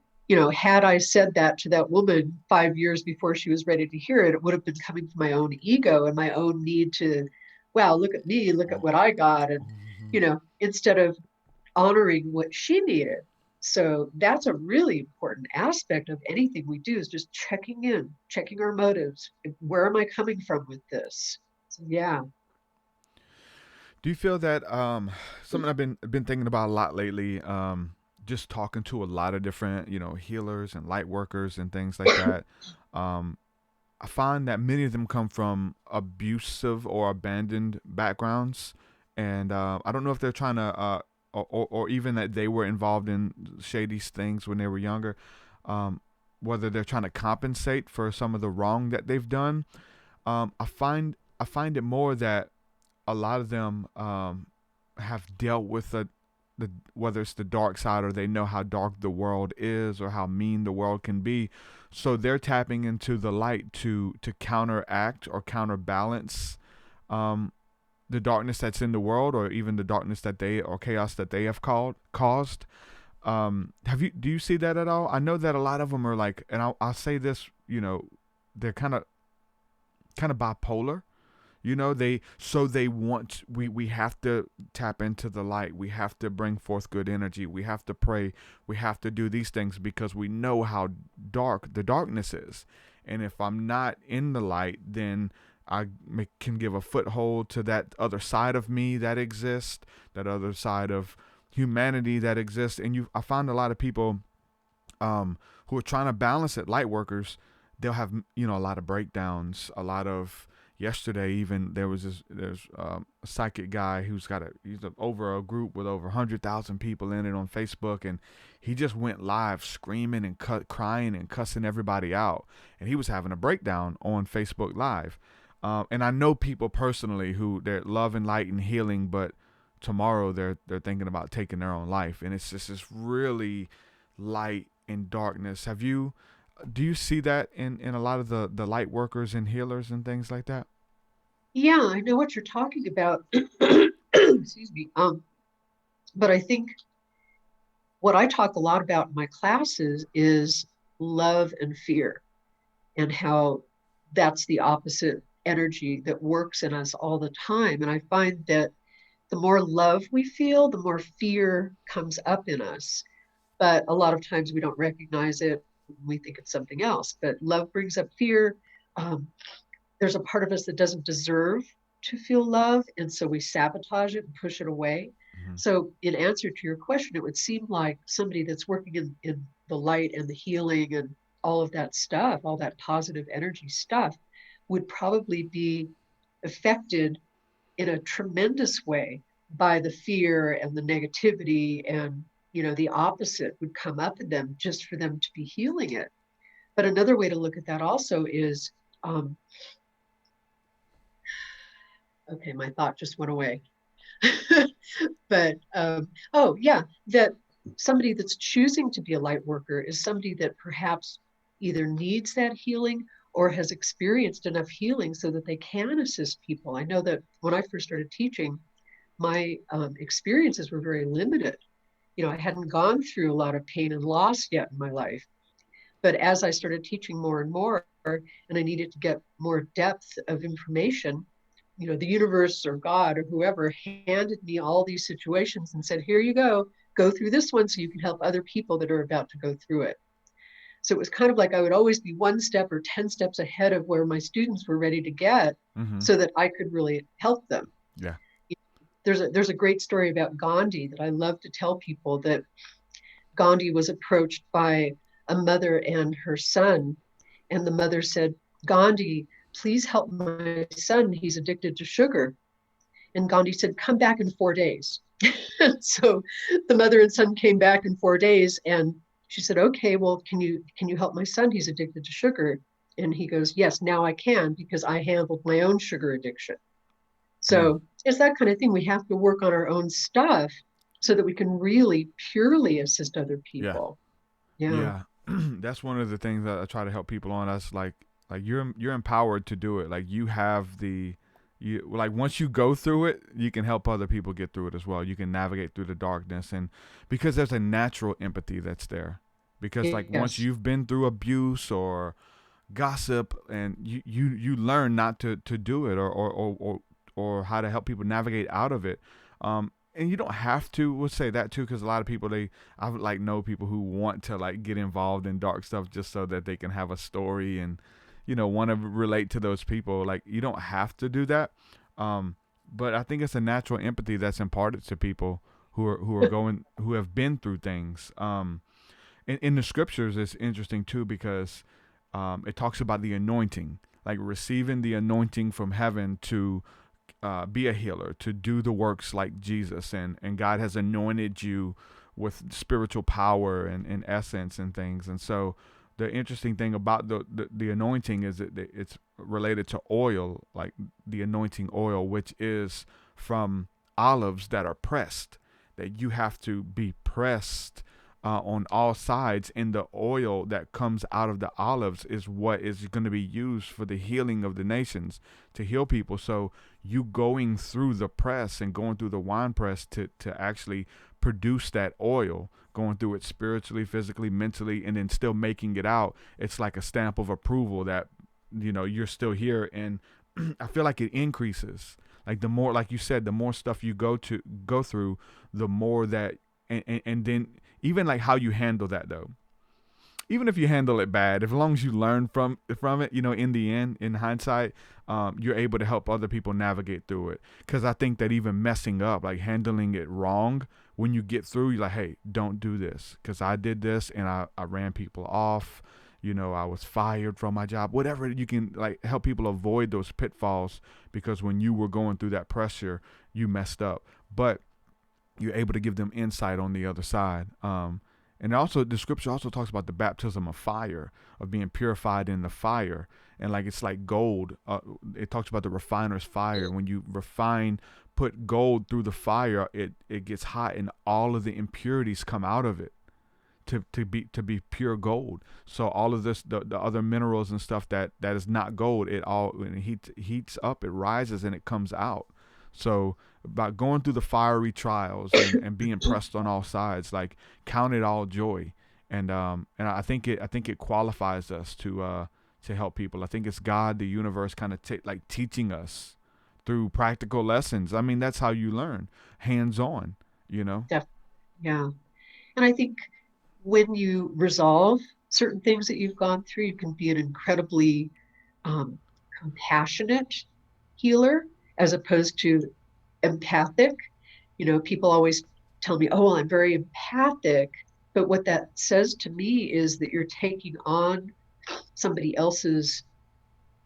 had I said that to that woman 5 years before she was ready to hear it, it would have been coming from my own ego and my own need to, wow, look at me, look at what I got. And, instead of honoring what she needed. So that's a really important aspect of anything we do, is just checking in, checking our motives. Where am I coming from with this? So, yeah. Do you feel that something I've been thinking about a lot lately? Just talking to a lot of different healers and light workers and things like that. Um, I find that many of them come from abusive or abandoned backgrounds, and I don't know if they're trying to, or even that they were involved in shady things when they were younger. Um, Whether they're trying to compensate for some of the wrong that they've done. I find it more that a lot of them have dealt with the whether it's the dark side, or they know how dark the world is or how mean the world can be, so they're tapping into the light to counteract or counterbalance um, the darkness that's in the world, or even the darkness that they or chaos that they have caused. Do you see that at all? I know that a lot of them are like, and I'll say this, they're kind of bipolar. They want, we have to tap into the light. We have to bring forth good energy. We have to pray. We have to do these things because we know how dark the darkness is. And if I'm not in the light, then can give a foothold to that other side of me that exists, that other side of humanity that exists. And I find a lot of people who are trying to balance it, light workers, they'll have a lot of breakdowns, a lot of. Yesterday, even there's a psychic guy he's over a group with over 100,000 people in it on Facebook, and he just went live screaming and crying and cussing everybody out, and he was having a breakdown on Facebook Live. And I know people personally who they're loving, light, and healing, but tomorrow they're thinking about taking their own life, and it's just this really light and darkness. Do you see that in a lot of the light workers and healers and things like that? Yeah, I know what you're talking about. Excuse me. But I think what I talk a lot about in my classes is love and fear, and how that's the opposite energy that works in us all the time. And I find that the more love we feel, the more fear comes up in us. But a lot of times we don't recognize it. We think it's something else. But love brings up fear. There's a part of us that doesn't deserve to feel love, and so we sabotage it and push it away. Mm-hmm. So in answer to your question, it would seem like somebody that's working in the light and the healing and all of that stuff, all that positive energy stuff, would probably be affected in a tremendous way by the fear and the negativity, and the opposite would come up in them just for them to be healing it. But another way to look at that also is, okay, my thought just went away. But oh yeah, that somebody that's choosing to be a light worker is somebody that perhaps either needs that healing or has experienced enough healing so that they can assist people. I know that when I first started teaching, my experiences were very limited. I hadn't gone through a lot of pain and loss yet in my life. But as I started teaching more and more, and I needed to get more depth of information, the universe or God or whoever handed me all these situations and said, here you go through this one so you can help other people that are about to go through it. So it was kind of like I would always be 1 step or 10 steps ahead of where my students were ready to get, Mm-hmm. so that I could really help them. Yeah. There's a great story about Gandhi that I love to tell people, that Gandhi was approached by a mother and her son, and the mother said, Gandhi, please help my son. He's addicted to sugar. And Gandhi said, come back in 4 days. So the mother and son came back in 4 days, and she said, okay, well, can you help my son? He's addicted to sugar. And he goes, yes, now I can, because I handled my own sugar addiction. So it's that kind of thing. We have to work on our own stuff so that we can really purely assist other people. Yeah. Yeah. That's one of the things that I try to help people on. That's like, Like you're empowered to do it. Like you have you like once you go through it, you can help other people get through it as well. You can navigate through the darkness, and because there's a natural empathy that's there. Because like once Yes. you've been through abuse or gossip, and you learn not to do it, or how to help people navigate out of it. And you don't have to. We'll say that too, because a lot of people I would like know people who want to like get involved in dark stuff just so that they can have a story and want to relate to those people. Like you don't have to do that. But I think it's a natural empathy that's imparted to people who have been through things. In the scriptures, it's interesting too because it talks about the anointing, like receiving the anointing from heaven to be a healer, to do the works like Jesus, and God has anointed you with spiritual power and essence and things. And so the interesting thing about the anointing is that it's related to oil, like the anointing oil, which is from olives that are pressed, that you have to be pressed on all sides, and the oil that comes out of the olives is what is going to be used for the healing of the nations, to heal people. So you going through the press and going through the wine press to actually produce that oil, going through it spiritually, physically, mentally, and then still making it out, it's like a stamp of approval that you're still here. And I feel like it increases. Like the more, like you said, the more stuff you go through, the more that, and then even like how you handle that though. Even if you handle it bad, as long as you learn from it, in the end, in hindsight, you're able to help other people navigate through it. Because I think that even messing up, like handling it wrong, when you get through, you're like, hey, don't do this, because I did this and I ran people off. I was fired from my job. Whatever, you can like help people avoid those pitfalls, because when you were going through that pressure, you messed up. But you're able to give them insight on the other side. And also the scripture also talks about the baptism of fire, of being purified in the fire. And like, it's like gold. It talks about the refiner's fire. When you put gold through the fire, it gets hot and all of the impurities come out of it to be pure gold. So all of this, the other minerals and stuff that is not gold, when it heats up, it rises and it comes out. So about going through the fiery trials and being pressed on all sides, like count it all joy. And I think it qualifies us to help people. I think it's God, the universe, kind of like teaching us through practical lessons. I mean, that's how you learn, hands on. Yeah. And I think when you resolve certain things that you've gone through, you can be an incredibly compassionate healer, as opposed to empathic. People always tell me, oh, well, I'm very empathic. But what that says to me is that you're taking on somebody else's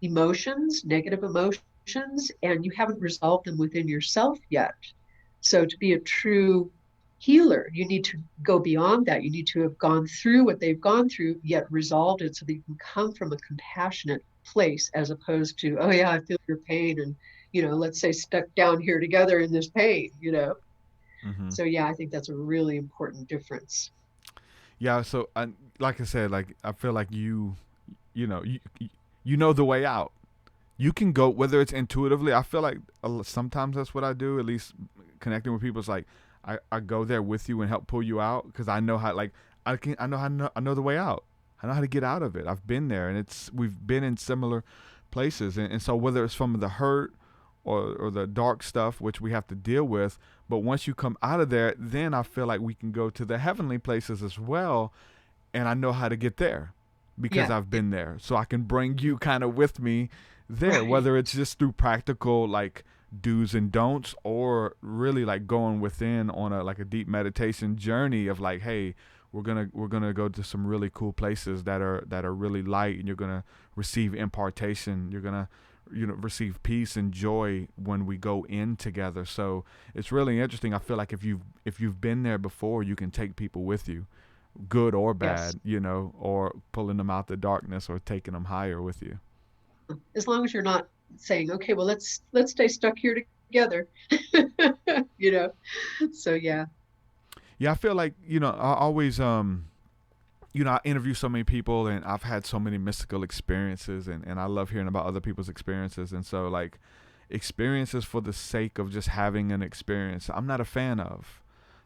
emotions, negative emotions, and you haven't resolved them within yourself yet. So to be a true healer, you need to go beyond that. You need to have gone through what they've gone through, yet resolved it, so that you can come from a compassionate place, as opposed to, oh yeah, I feel your pain, and let's say stuck down here together in this pain. Mm-hmm. So yeah, I think that's a really important difference. Yeah. So like I said, like I feel like you know the way out. You can go, whether it's intuitively. I feel like sometimes that's what I do, at least connecting with people. It's like I go there with you and help pull you out, because I know how, like I know the way out. I know how to get out of it. I've been there, and we've been in similar places, and so whether it's from the hurt or the dark stuff, which we have to deal with, but once you come out of there, then I feel like we can go to the heavenly places as well, and I know how to get there because Yeah. I've been there. So I can bring you kind of with me there, Right. whether it's just through practical like do's and don'ts, or really like going within on a deep meditation journey of like, hey, we're gonna go to some really cool places that are really light, and you're gonna receive impartation. You're gonna receive peace and joy when we go in together. So it's really interesting. I feel like if you've been there before, you can take people with you, good or bad, Yes. or pulling them out the darkness or taking them higher with you. As long as you're not saying, okay, well, let's stay stuck here together. So yeah. Yeah, I feel like I always I interview so many people, and I've had so many mystical experiences, and I love hearing about other people's experiences. And so, like, experiences for the sake of just having an experience, I'm not a fan of.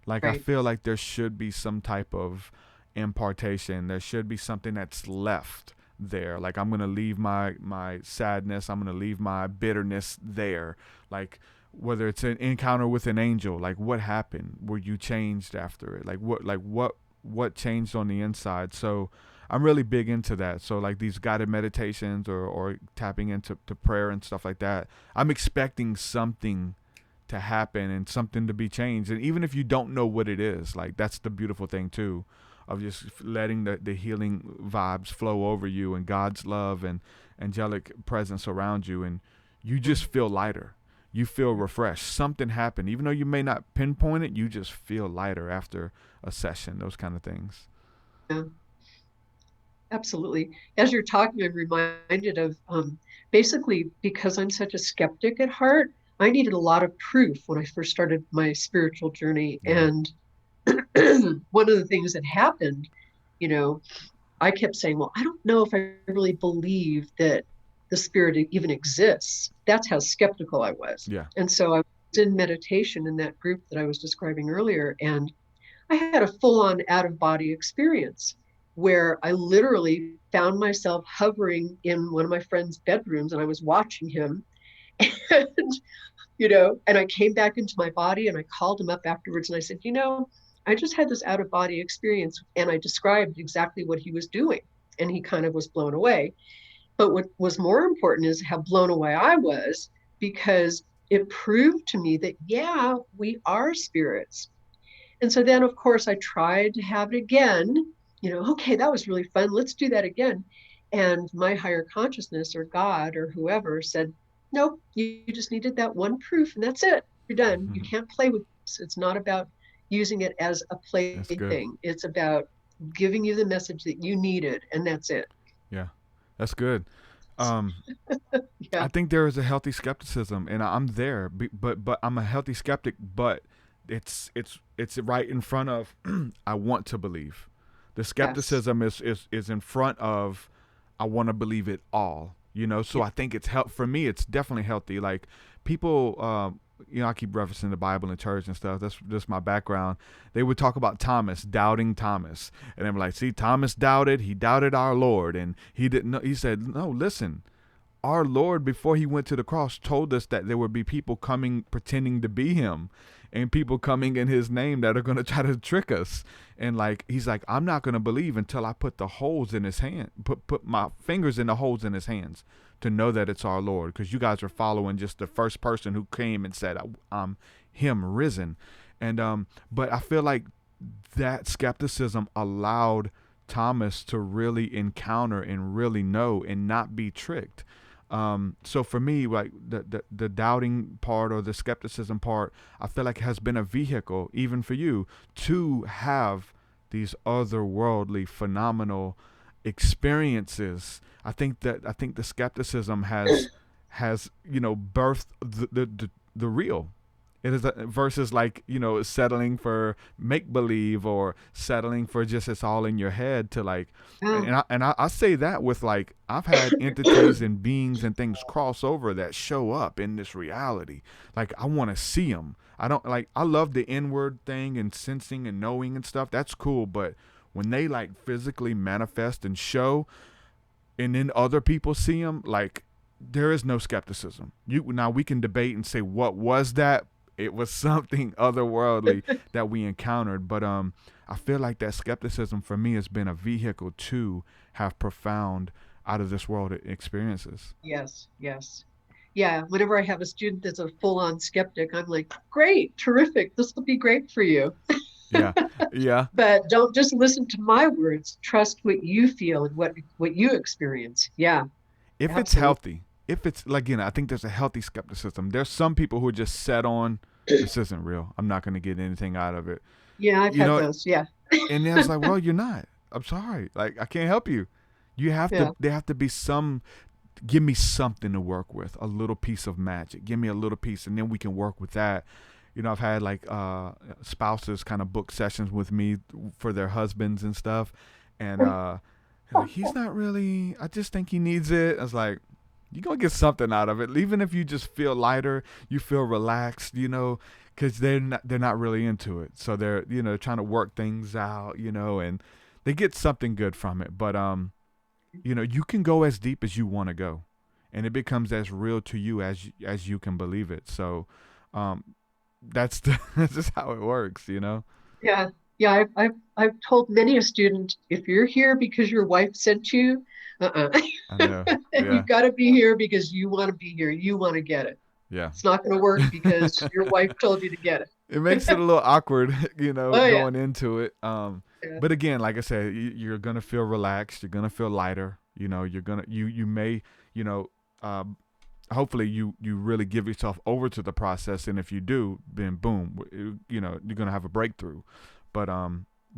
Like, I Right. feel like there should be some type of impartation. There should be something that's left there. Like, I'm going to leave my sadness. I'm going to leave my bitterness there. Like, whether it's an encounter with an angel, like, what happened? Were you changed after it? Like, what changed on the inside? So I'm really big into that. So, like, these guided meditations or tapping into prayer and stuff like that, I'm expecting something to happen and something to be changed. And even if you don't know what it is, like, that's the beautiful thing too, of just letting the healing vibes flow over you, and God's love and angelic presence around you, and you just feel lighter. You feel refreshed. Something happened. Even though you may not pinpoint it, you just feel lighter after a session, those kind of things. Yeah, absolutely. As you're talking, I'm reminded of basically, because I'm such a skeptic at heart, I needed a lot of proof when I first started my spiritual journey. Yeah. And one of the things that happened, you know, I kept saying, well, I don't know if I really believe that the spirit even exists. That's how skeptical I was. Yeah. And so I was in meditation in that group that I was describing earlier, and I had a full-on out-of-body experience where I literally found myself hovering in one of my friend's bedrooms, and I was watching him. And and I came back into my body, and I called him up afterwards, and I said, I just had this out of body experience, and I described exactly what he was doing, and he kind of was blown away. But what was more important is how blown away I was, because it proved to me that, yeah, we are spirits. And so then, of course, I tried to have it again, okay, that was really fun. Let's do that again. And my higher consciousness or God or whoever said, nope, you just needed that one proof, and that's it. You're done. You can't play with this. It's not about using it as a That's good. plaything. It's about giving you the message that you needed, and that's it. Yeah. That's good. I Yeah. think there is a healthy skepticism, and I'm there, but I'm a healthy skeptic, but it's right in front of I want to believe. The skepticism is in front of I want to believe it all. So I think it's for me, it's definitely healthy. Like, people, I keep referencing the Bible and church and stuff. That's just my background. They would talk about Thomas, doubting Thomas. And they were like, see, Thomas doubted. He doubted our Lord. And he didn't know. He said, no, listen, our Lord, before he went to the cross, told us that there would be people coming pretending to be him, and people coming in his name that are going to try to trick us. And like, he's like, I'm not going to believe until I put the holes in his hand, put my fingers in the holes in his hands to know that it's our Lord. Because you guys are following just the first person who came and said, I'm him risen. And, but I feel like that skepticism allowed Thomas to really encounter and really know and not be tricked. So for me, like, the doubting part or the skepticism part, I feel like has been a vehicle, even for you, to have these otherworldly, phenomenal experiences. I think the skepticism has birthed the real. It is versus like, settling for make believe or settling for just it's all in your head to like, and I say that with like, I've had entities and beings and things cross over that show up in this reality. Like, I want to see them. I love the inward thing and sensing and knowing and stuff. That's cool. But when they like physically manifest and show, and then other people see them, like, there is no skepticism. Now we can debate and say, what was that? It was something otherworldly that we encountered. But I feel like that skepticism for me has been a vehicle to have profound out of this world experiences. Yes. Yeah. Whenever I have a student that's a full-on skeptic, I'm like, great, terrific. This will be great for you. Yeah. But don't just listen to my words. Trust what you feel and what you experience. Yeah. If Absolutely. it's healthy. If it's, like, I think there's a healthy skepticism. There's some people who are just set on, this isn't real. I'm not going to get anything out of it. Yeah, I've had those. Yeah. And then it's like, well, you're not. I'm sorry. Like, I can't help you. You have to, there have to be give me something to work with, a little piece of magic. Give me a little piece, and then we can work with that. I've had like spouses kind of book sessions with me for their husbands and stuff. And like, he's not really, I just think he needs it. I was like, you're going to get something out of it. Even if you just feel lighter, you feel relaxed, because they're not really into it. So they're, trying to work things out, and they get something good from it. But, you can go as deep as you want to go, and it becomes as real to you as you can believe it. So, that's that's just how it works, Yeah. Yeah. I've told many a student, if you're here because your wife sent you, uh-uh. I know. Yeah. You've got to be here because you want to be here. You want to get it. Yeah. It's not going to work because your wife told you to get it. It makes it a little awkward, Oh yeah. going into it. Yeah. But again, like I said, you're gonna feel relaxed. You're gonna feel lighter. You may, um, hopefully you really give yourself over to the process, and if you do, then boom, you're gonna have a breakthrough. But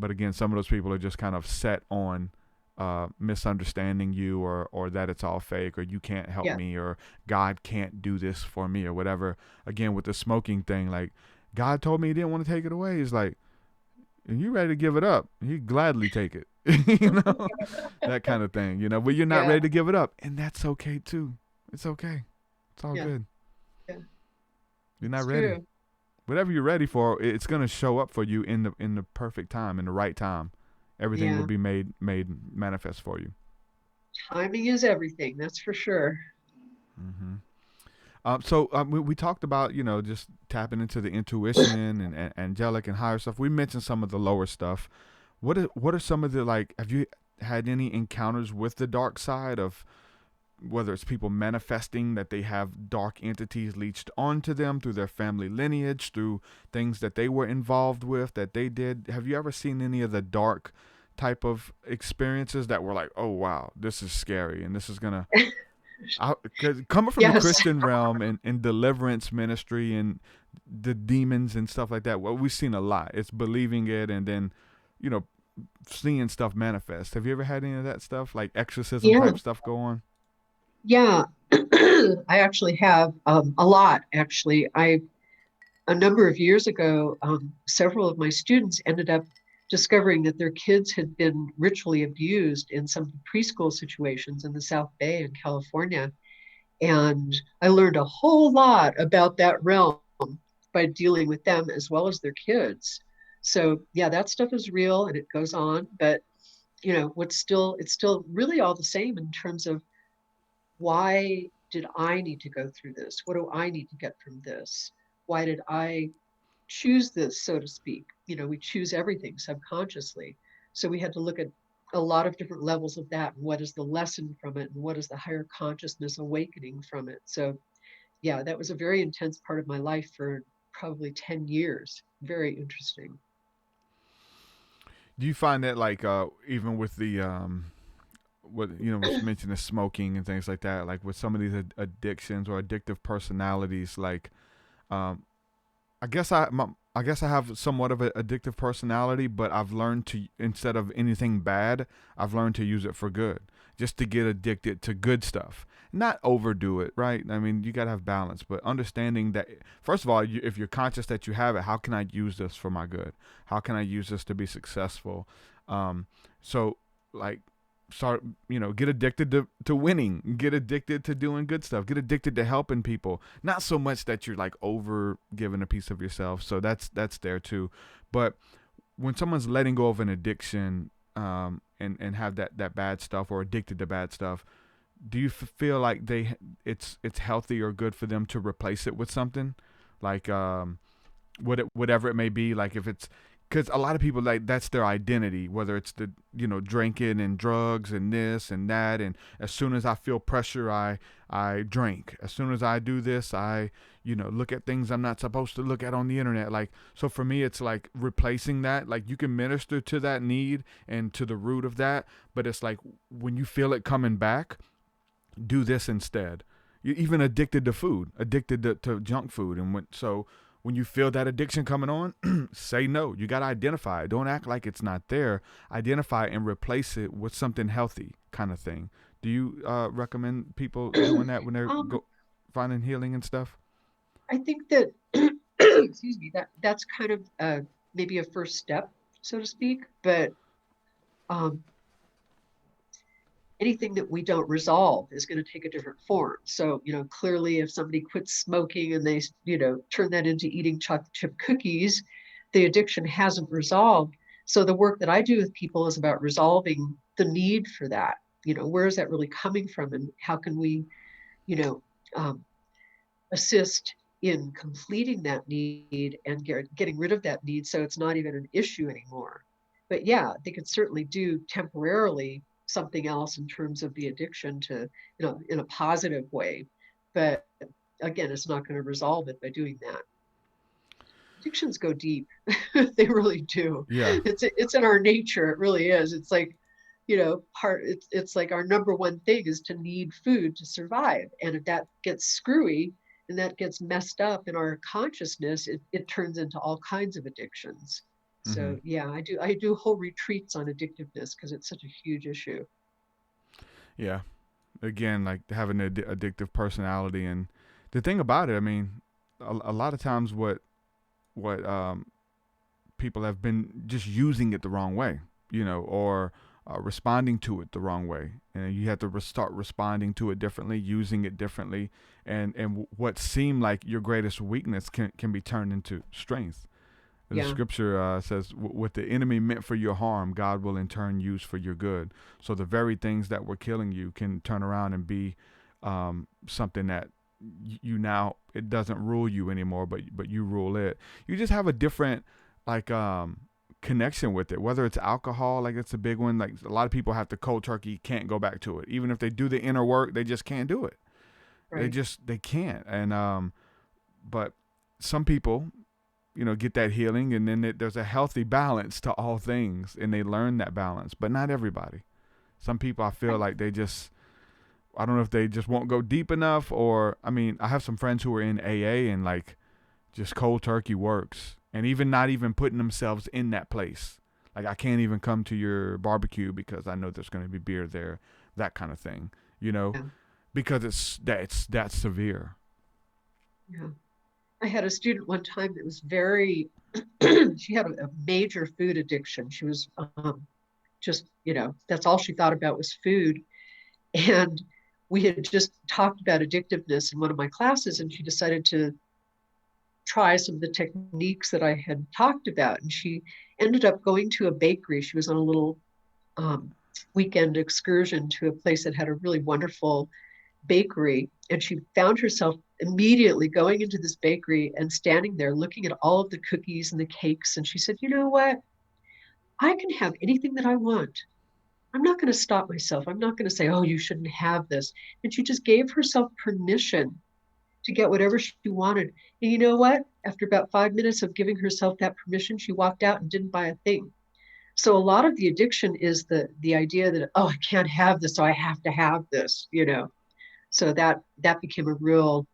again, some of those people are just kind of set on misunderstanding you, or that it's all fake, or you can't help Yeah. me, or God can't do this for me, or whatever. Again, with the smoking thing, like, God told me he didn't want to take it away. He's like, and you ready to give it up, he'd gladly take it. That kind of thing, but you're not Yeah. ready to give it up, and that's okay too. It's okay. It's all Yeah. good. Yeah. You're not It's ready. true. Whatever you're ready for, it's going to show up for you in the perfect time, in the right time. Everything Yeah. will be made manifest for you. Timing is everything. That's for sure. Hmm. So we talked about, just tapping into the intuition and angelic and higher stuff. We mentioned some of the lower stuff. What are some of the, like, have you had any encounters with the dark side of, whether it's people manifesting that they have dark entities leached onto them through their family lineage, through things that they were involved with, that they did? Have you ever seen any of the dark type of experiences that were like, oh wow, this is scary, and this is gonna, cause coming from the Yes. Christian realm and deliverance ministry and the demons and stuff like that, well, we've seen a lot. It's believing it, and then, you know, seeing stuff manifest. Have you ever had any of that stuff, like exorcism Yeah. type stuff, go on? Yeah. I actually have a lot, actually. A number of years ago, several of my students ended up discovering that their kids had been ritually abused in some preschool situations in the South Bay in California. And I learned a whole lot about that realm by dealing with them as well as their kids. So yeah, that stuff is real and it goes on. But it's still really all the same in terms of, why did I need to go through this? What do I need to get from this? Why did I choose this, so to speak? We choose everything subconsciously. So we had to look at a lot of different levels of that. And what is the lesson from it? And what is the higher consciousness awakening from it? So yeah, that was a very intense part of my life for probably 10 years. Very interesting. Do you find that, like, even with the what was mentioned, the smoking and things like that, like with some of these addictions or addictive personalities, like, um, I guess I have somewhat of an addictive personality, but I've learned to, instead of anything bad, I've learned to use it for good, just to get addicted to good stuff, not overdo it, right? I mean, you gotta have balance, but understanding that, first of all, if you're conscious that you have it, how can I use this for my good? How can I use this to be successful? So, like, start, get addicted to winning, get addicted to doing good stuff, get addicted to helping people, not so much that you're like over giving a piece of yourself. So that's there too. But when someone's letting go of an addiction, and have that bad stuff, or addicted to bad stuff, do you feel like it's healthy or good for them to replace it with something like, whatever it may be? Like, if it's, because a lot of people, like, that's their identity, whether it's the, drinking and drugs and this and that, and as soon as I feel pressure, I drink. As soon as I do this, I look at things I'm not supposed to look at on the internet. Like, so for me, it's like replacing that. Like, you can minister to that need and to the root of that, but it's like, when you feel it coming back, do this instead. You're even addicted to food, addicted to junk food, and when you feel that addiction coming on, say no. You got to identify it. Don't act like it's not there. Identify it and replace it with something healthy, kind of thing. Do you recommend people doing that when they're finding healing and stuff? I think that, excuse me, that's kind of maybe a first step, so to speak. But anything that we don't resolve is going to take a different form. So, clearly if somebody quits smoking and they, turn that into eating chocolate chip cookies, the addiction hasn't resolved. So the work that I do with people is about resolving the need for that. Where is that really coming from, and how can we, you know, um, assist in completing that need and getting rid of that need so it's not even an issue anymore. But yeah, they could certainly do temporarily something else in terms of the addiction to, in a positive way. But again, it's not going to resolve it by doing that. Addictions go deep. They really do. Yeah. It's in our nature. It really is. It's like, it's like our number one thing is to need food to survive. And if that gets screwy and that gets messed up in our consciousness, it turns into all kinds of addictions. Mm-hmm. So yeah, I do whole retreats on addictiveness because it's such a huge issue. Yeah. Again, like having an addictive personality, and the thing about it, I mean, a lot of times what people have been just using it the wrong way, or responding to it the wrong way, and you have to start responding to it differently, using it differently, and what seemed like your greatest weakness can be turned into strength. The Yeah. scripture says, what the enemy meant for your harm, God will in turn use for your good. So the very things that were killing you can turn around and be something that you now, it doesn't rule you anymore, but you rule it. You just have a different connection with it. Whether it's alcohol, like it's a big one. Like a lot of people have to cold turkey, can't go back to it. Even if they do the inner work, they just can't do it. Right. They can't. And but some people, get that healing, and then there's a healthy balance to all things, and they learn that balance. But not everybody. Some people, I feel like I don't know if they just won't go deep enough, or I mean, I have some friends who are in AA and like just cold turkey works, and even not even putting themselves in that place. Like, I can't even come to your barbecue because I know there's going to be beer there, that kind of thing, Yeah. because it's that severe. Yeah. I had a student one time that was very, she had a major food addiction. She was just, that's all she thought about was food. And we had just talked about addictiveness in one of my classes, and she decided to try some of the techniques that I had talked about. And she ended up going to a bakery. She was on a little weekend excursion to a place that had a really wonderful bakery, and she found herself immediately going into this bakery and standing there looking at all of the cookies and the cakes, and she said, you know what, I can have anything that I want. I'm not going to stop myself. I'm not going to say, oh, you shouldn't have this. And she just gave herself permission to get whatever she wanted. And you know what, after about 5 minutes of giving herself that permission, she walked out and didn't buy a thing. So a lot of the addiction is the idea that, oh, I can't have this, so I have to have this. So that became a real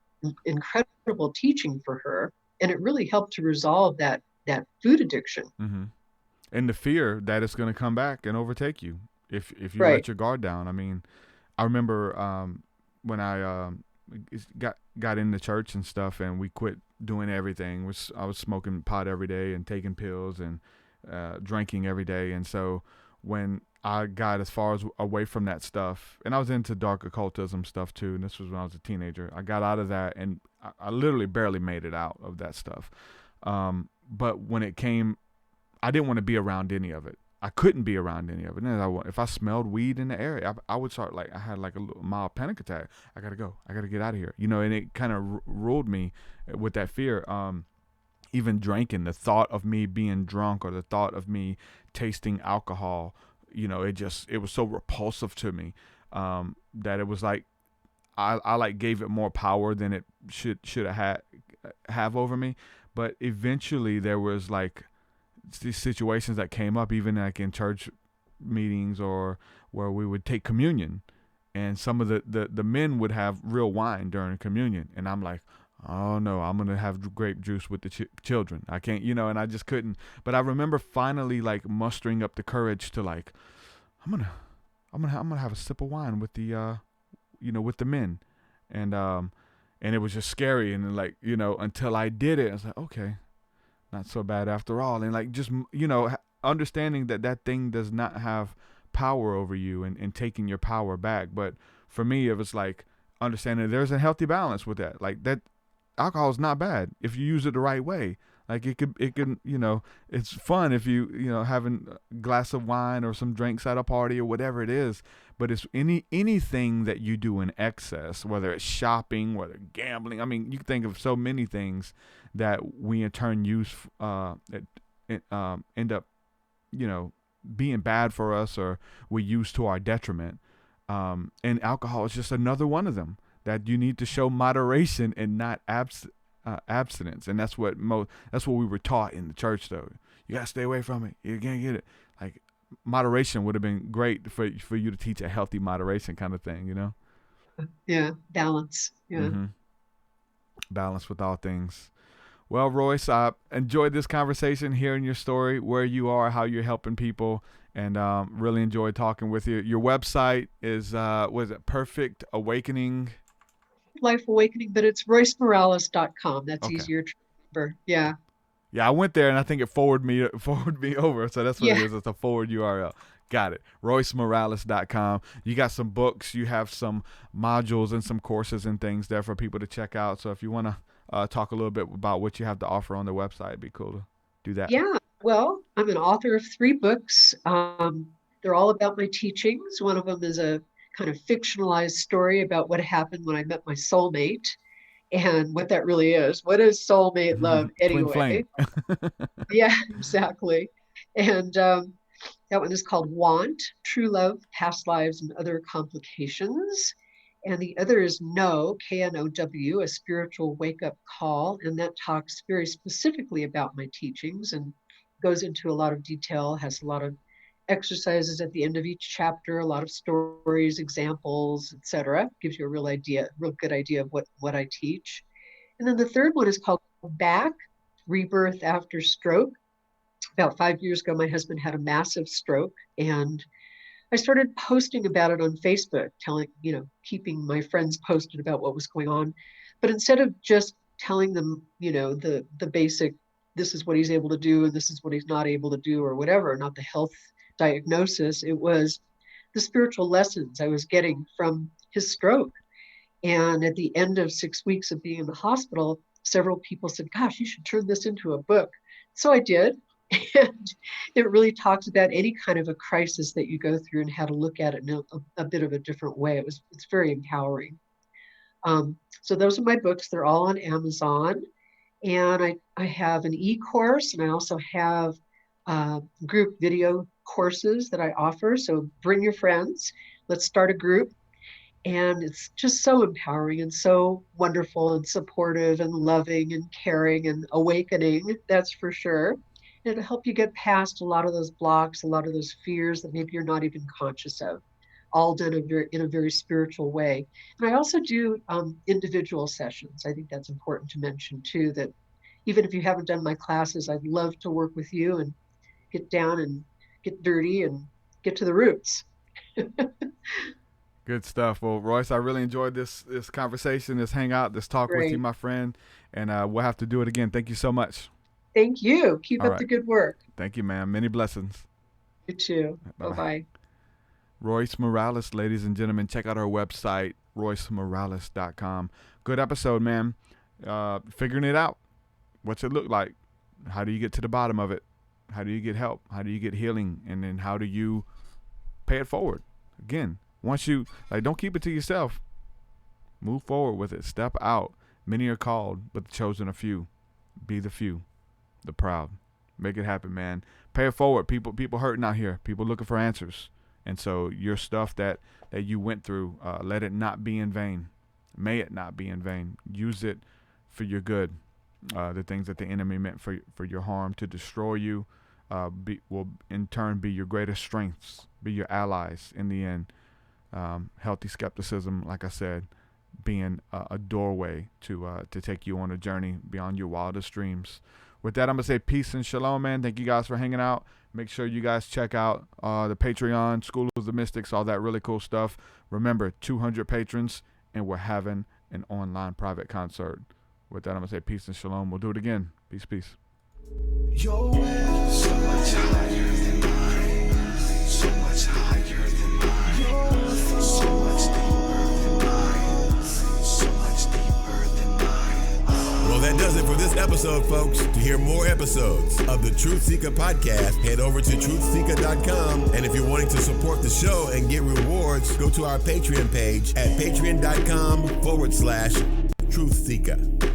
incredible teaching for her, and it really helped to resolve that food addiction. Mm-hmm. And the fear that it's going to come back and overtake you if you Right. let your guard down. I mean, I remember when I got into church and stuff, and we quit doing everything. I was smoking pot every day and taking pills and drinking every day. And so when I got as far as away from that stuff, and I was into dark occultism stuff too, and this was when I was a teenager, I got out of that, and I literally barely made it out of that stuff. But when it came, I didn't want to be around any of it. I couldn't be around any of it. And if I smelled weed in the area, I would start, like, I had like a little mild panic attack. I got to go. I got to get out of here. And it kind of ruled me with that fear. Even drinking, the thought of me being drunk or the thought of me tasting alcohol, it was so repulsive to me that it was like I like gave it more power than it should have over me. But eventually there was like these situations that came up, even like in church meetings or where we would take communion, and some of the men would have real wine during communion, and I'm like, oh no, I'm gonna have grape juice with the children. I can't, and I just couldn't. But I remember finally like mustering up the courage to like, I'm gonna have a sip of wine with the with the men, and it was just scary, and like until I did it, I was like, okay, not so bad after all, and like just understanding that thing does not have power over you and taking your power back. But for me, it was like understanding there's a healthy balance with that. Like that alcohol is not bad if you use it the right way. Like it can, it's fun if you having a glass of wine or some drinks at a party or whatever it is. But it's anything that you do in excess, whether it's shopping, whether gambling. I mean, you can think of so many things that we in turn use, end up, being bad for us, or we use to our detriment. And alcohol is just another one of them that you need to show moderation and not abstinence. And that's what we were taught in the church, though. You gotta stay away from it. You can't get it. Like, moderation would have been great for you to teach a healthy moderation kind of thing, Yeah, balance. Yeah. Mm-hmm. Balance with all things. Well, Royce, I enjoyed this conversation, hearing your story, where you are, how you're helping people, and really enjoyed talking with you. Your website is, was it Perfect Awakening? Life Awakening, but it's roycemorales.com. That's Okay. easier to remember. Yeah. Yeah, I went there and I think it forwarded me over. So that's what it Yeah. is. It's a forward URL. Got it. RoyceMorales.com. You got some books. You have some modules and some courses and things there for people to check out. So if you want to talk a little bit about what you have to offer on the website, it'd be cool to do that. Yeah. Well, I'm an author of 3 books. They're all about my teachings. One of them is a kind of fictionalized story about what happened when I met my soulmate and what that really is. What is soulmate love Twin anyway? flame. Yeah, exactly. And that one is called Want, True Love, Past Lives, and Other Complications. And the other is Know, K-N-O-W, a spiritual wake-up call. And that talks very specifically about my teachings and goes into a lot of detail, has a lot of exercises at the end of each chapter, a lot of stories, examples, etc. Gives you a real good idea of what I teach. And then the third one is called Back, Rebirth After Stroke. About 5 years ago, my husband had a massive stroke, and I started posting about it on Facebook, keeping my friends posted about what was going on. But instead of just telling them, the basic, this is what he's able to do and this is what he's not able to do or whatever, not the health diagnosis, it was the spiritual lessons I was getting from his stroke. And at the end of 6 weeks of being in the hospital, several people said, gosh, you should turn this into a book. So I did. And it really talks about any kind of a crisis that you go through and how to look at it in a bit of a different way. It's very empowering. So those are my books. They're all on Amazon. And I have an e-course, and I also have group video courses that I offer. So bring your friends. Let's start a group. And it's just so empowering and so wonderful and supportive and loving and caring and awakening, that's for sure. It'll help you get past a lot of those blocks, a lot of those fears that maybe you're not even conscious of, all done in a very spiritual way. And I also do individual sessions. I think that's important to mention too, that even if you haven't done my classes, I'd love to work with you and get down and get dirty and get to the roots. Good stuff. Well, Royce, I really enjoyed this conversation, this hangout, this talk with you, my friend. And we'll have to do it again. Thank you so much. Thank you. Keep up the good work. Thank you, ma'am. Many blessings. You too. Bye-bye. Bye-bye. Royce Morales, ladies and gentlemen, check out our website, roycemorales.com. Good episode, man. Figuring it out. What's it look like? How do you get to the bottom of it? How do you get help? How do you get healing? And then how do you pay it forward? Again, once you, don't keep it to yourself. Move forward with it. Step out. Many are called, but the chosen are few. Be the few. The proud. Make it happen, man. Pay it forward. People hurting out here. People looking for answers. And so your stuff that you went through, let it not be in vain. May it not be in vain. Use it for your good. The things that the enemy meant for your harm to destroy you will in turn be your greatest strengths, be your allies in the end. Healthy skepticism, like I said, being a doorway to take you on a journey beyond your wildest dreams. With that, I'm going to say peace and shalom, man. Thank you guys for hanging out. Make sure you guys check out the Patreon, School of the Mystics, all that really cool stuff. Remember, 200 patrons, and we're having an online private concert. With that, I'm going to say peace and shalom. We'll do it again. Peace, peace. Your way so much higher than mine, so much higher. episode, folks. To hear more episodes of the TruthSeekah podcast, head over to TruthSeekah.com. And if you're wanting to support the show and get rewards, go to our Patreon page at patreon.com/TruthSeekah.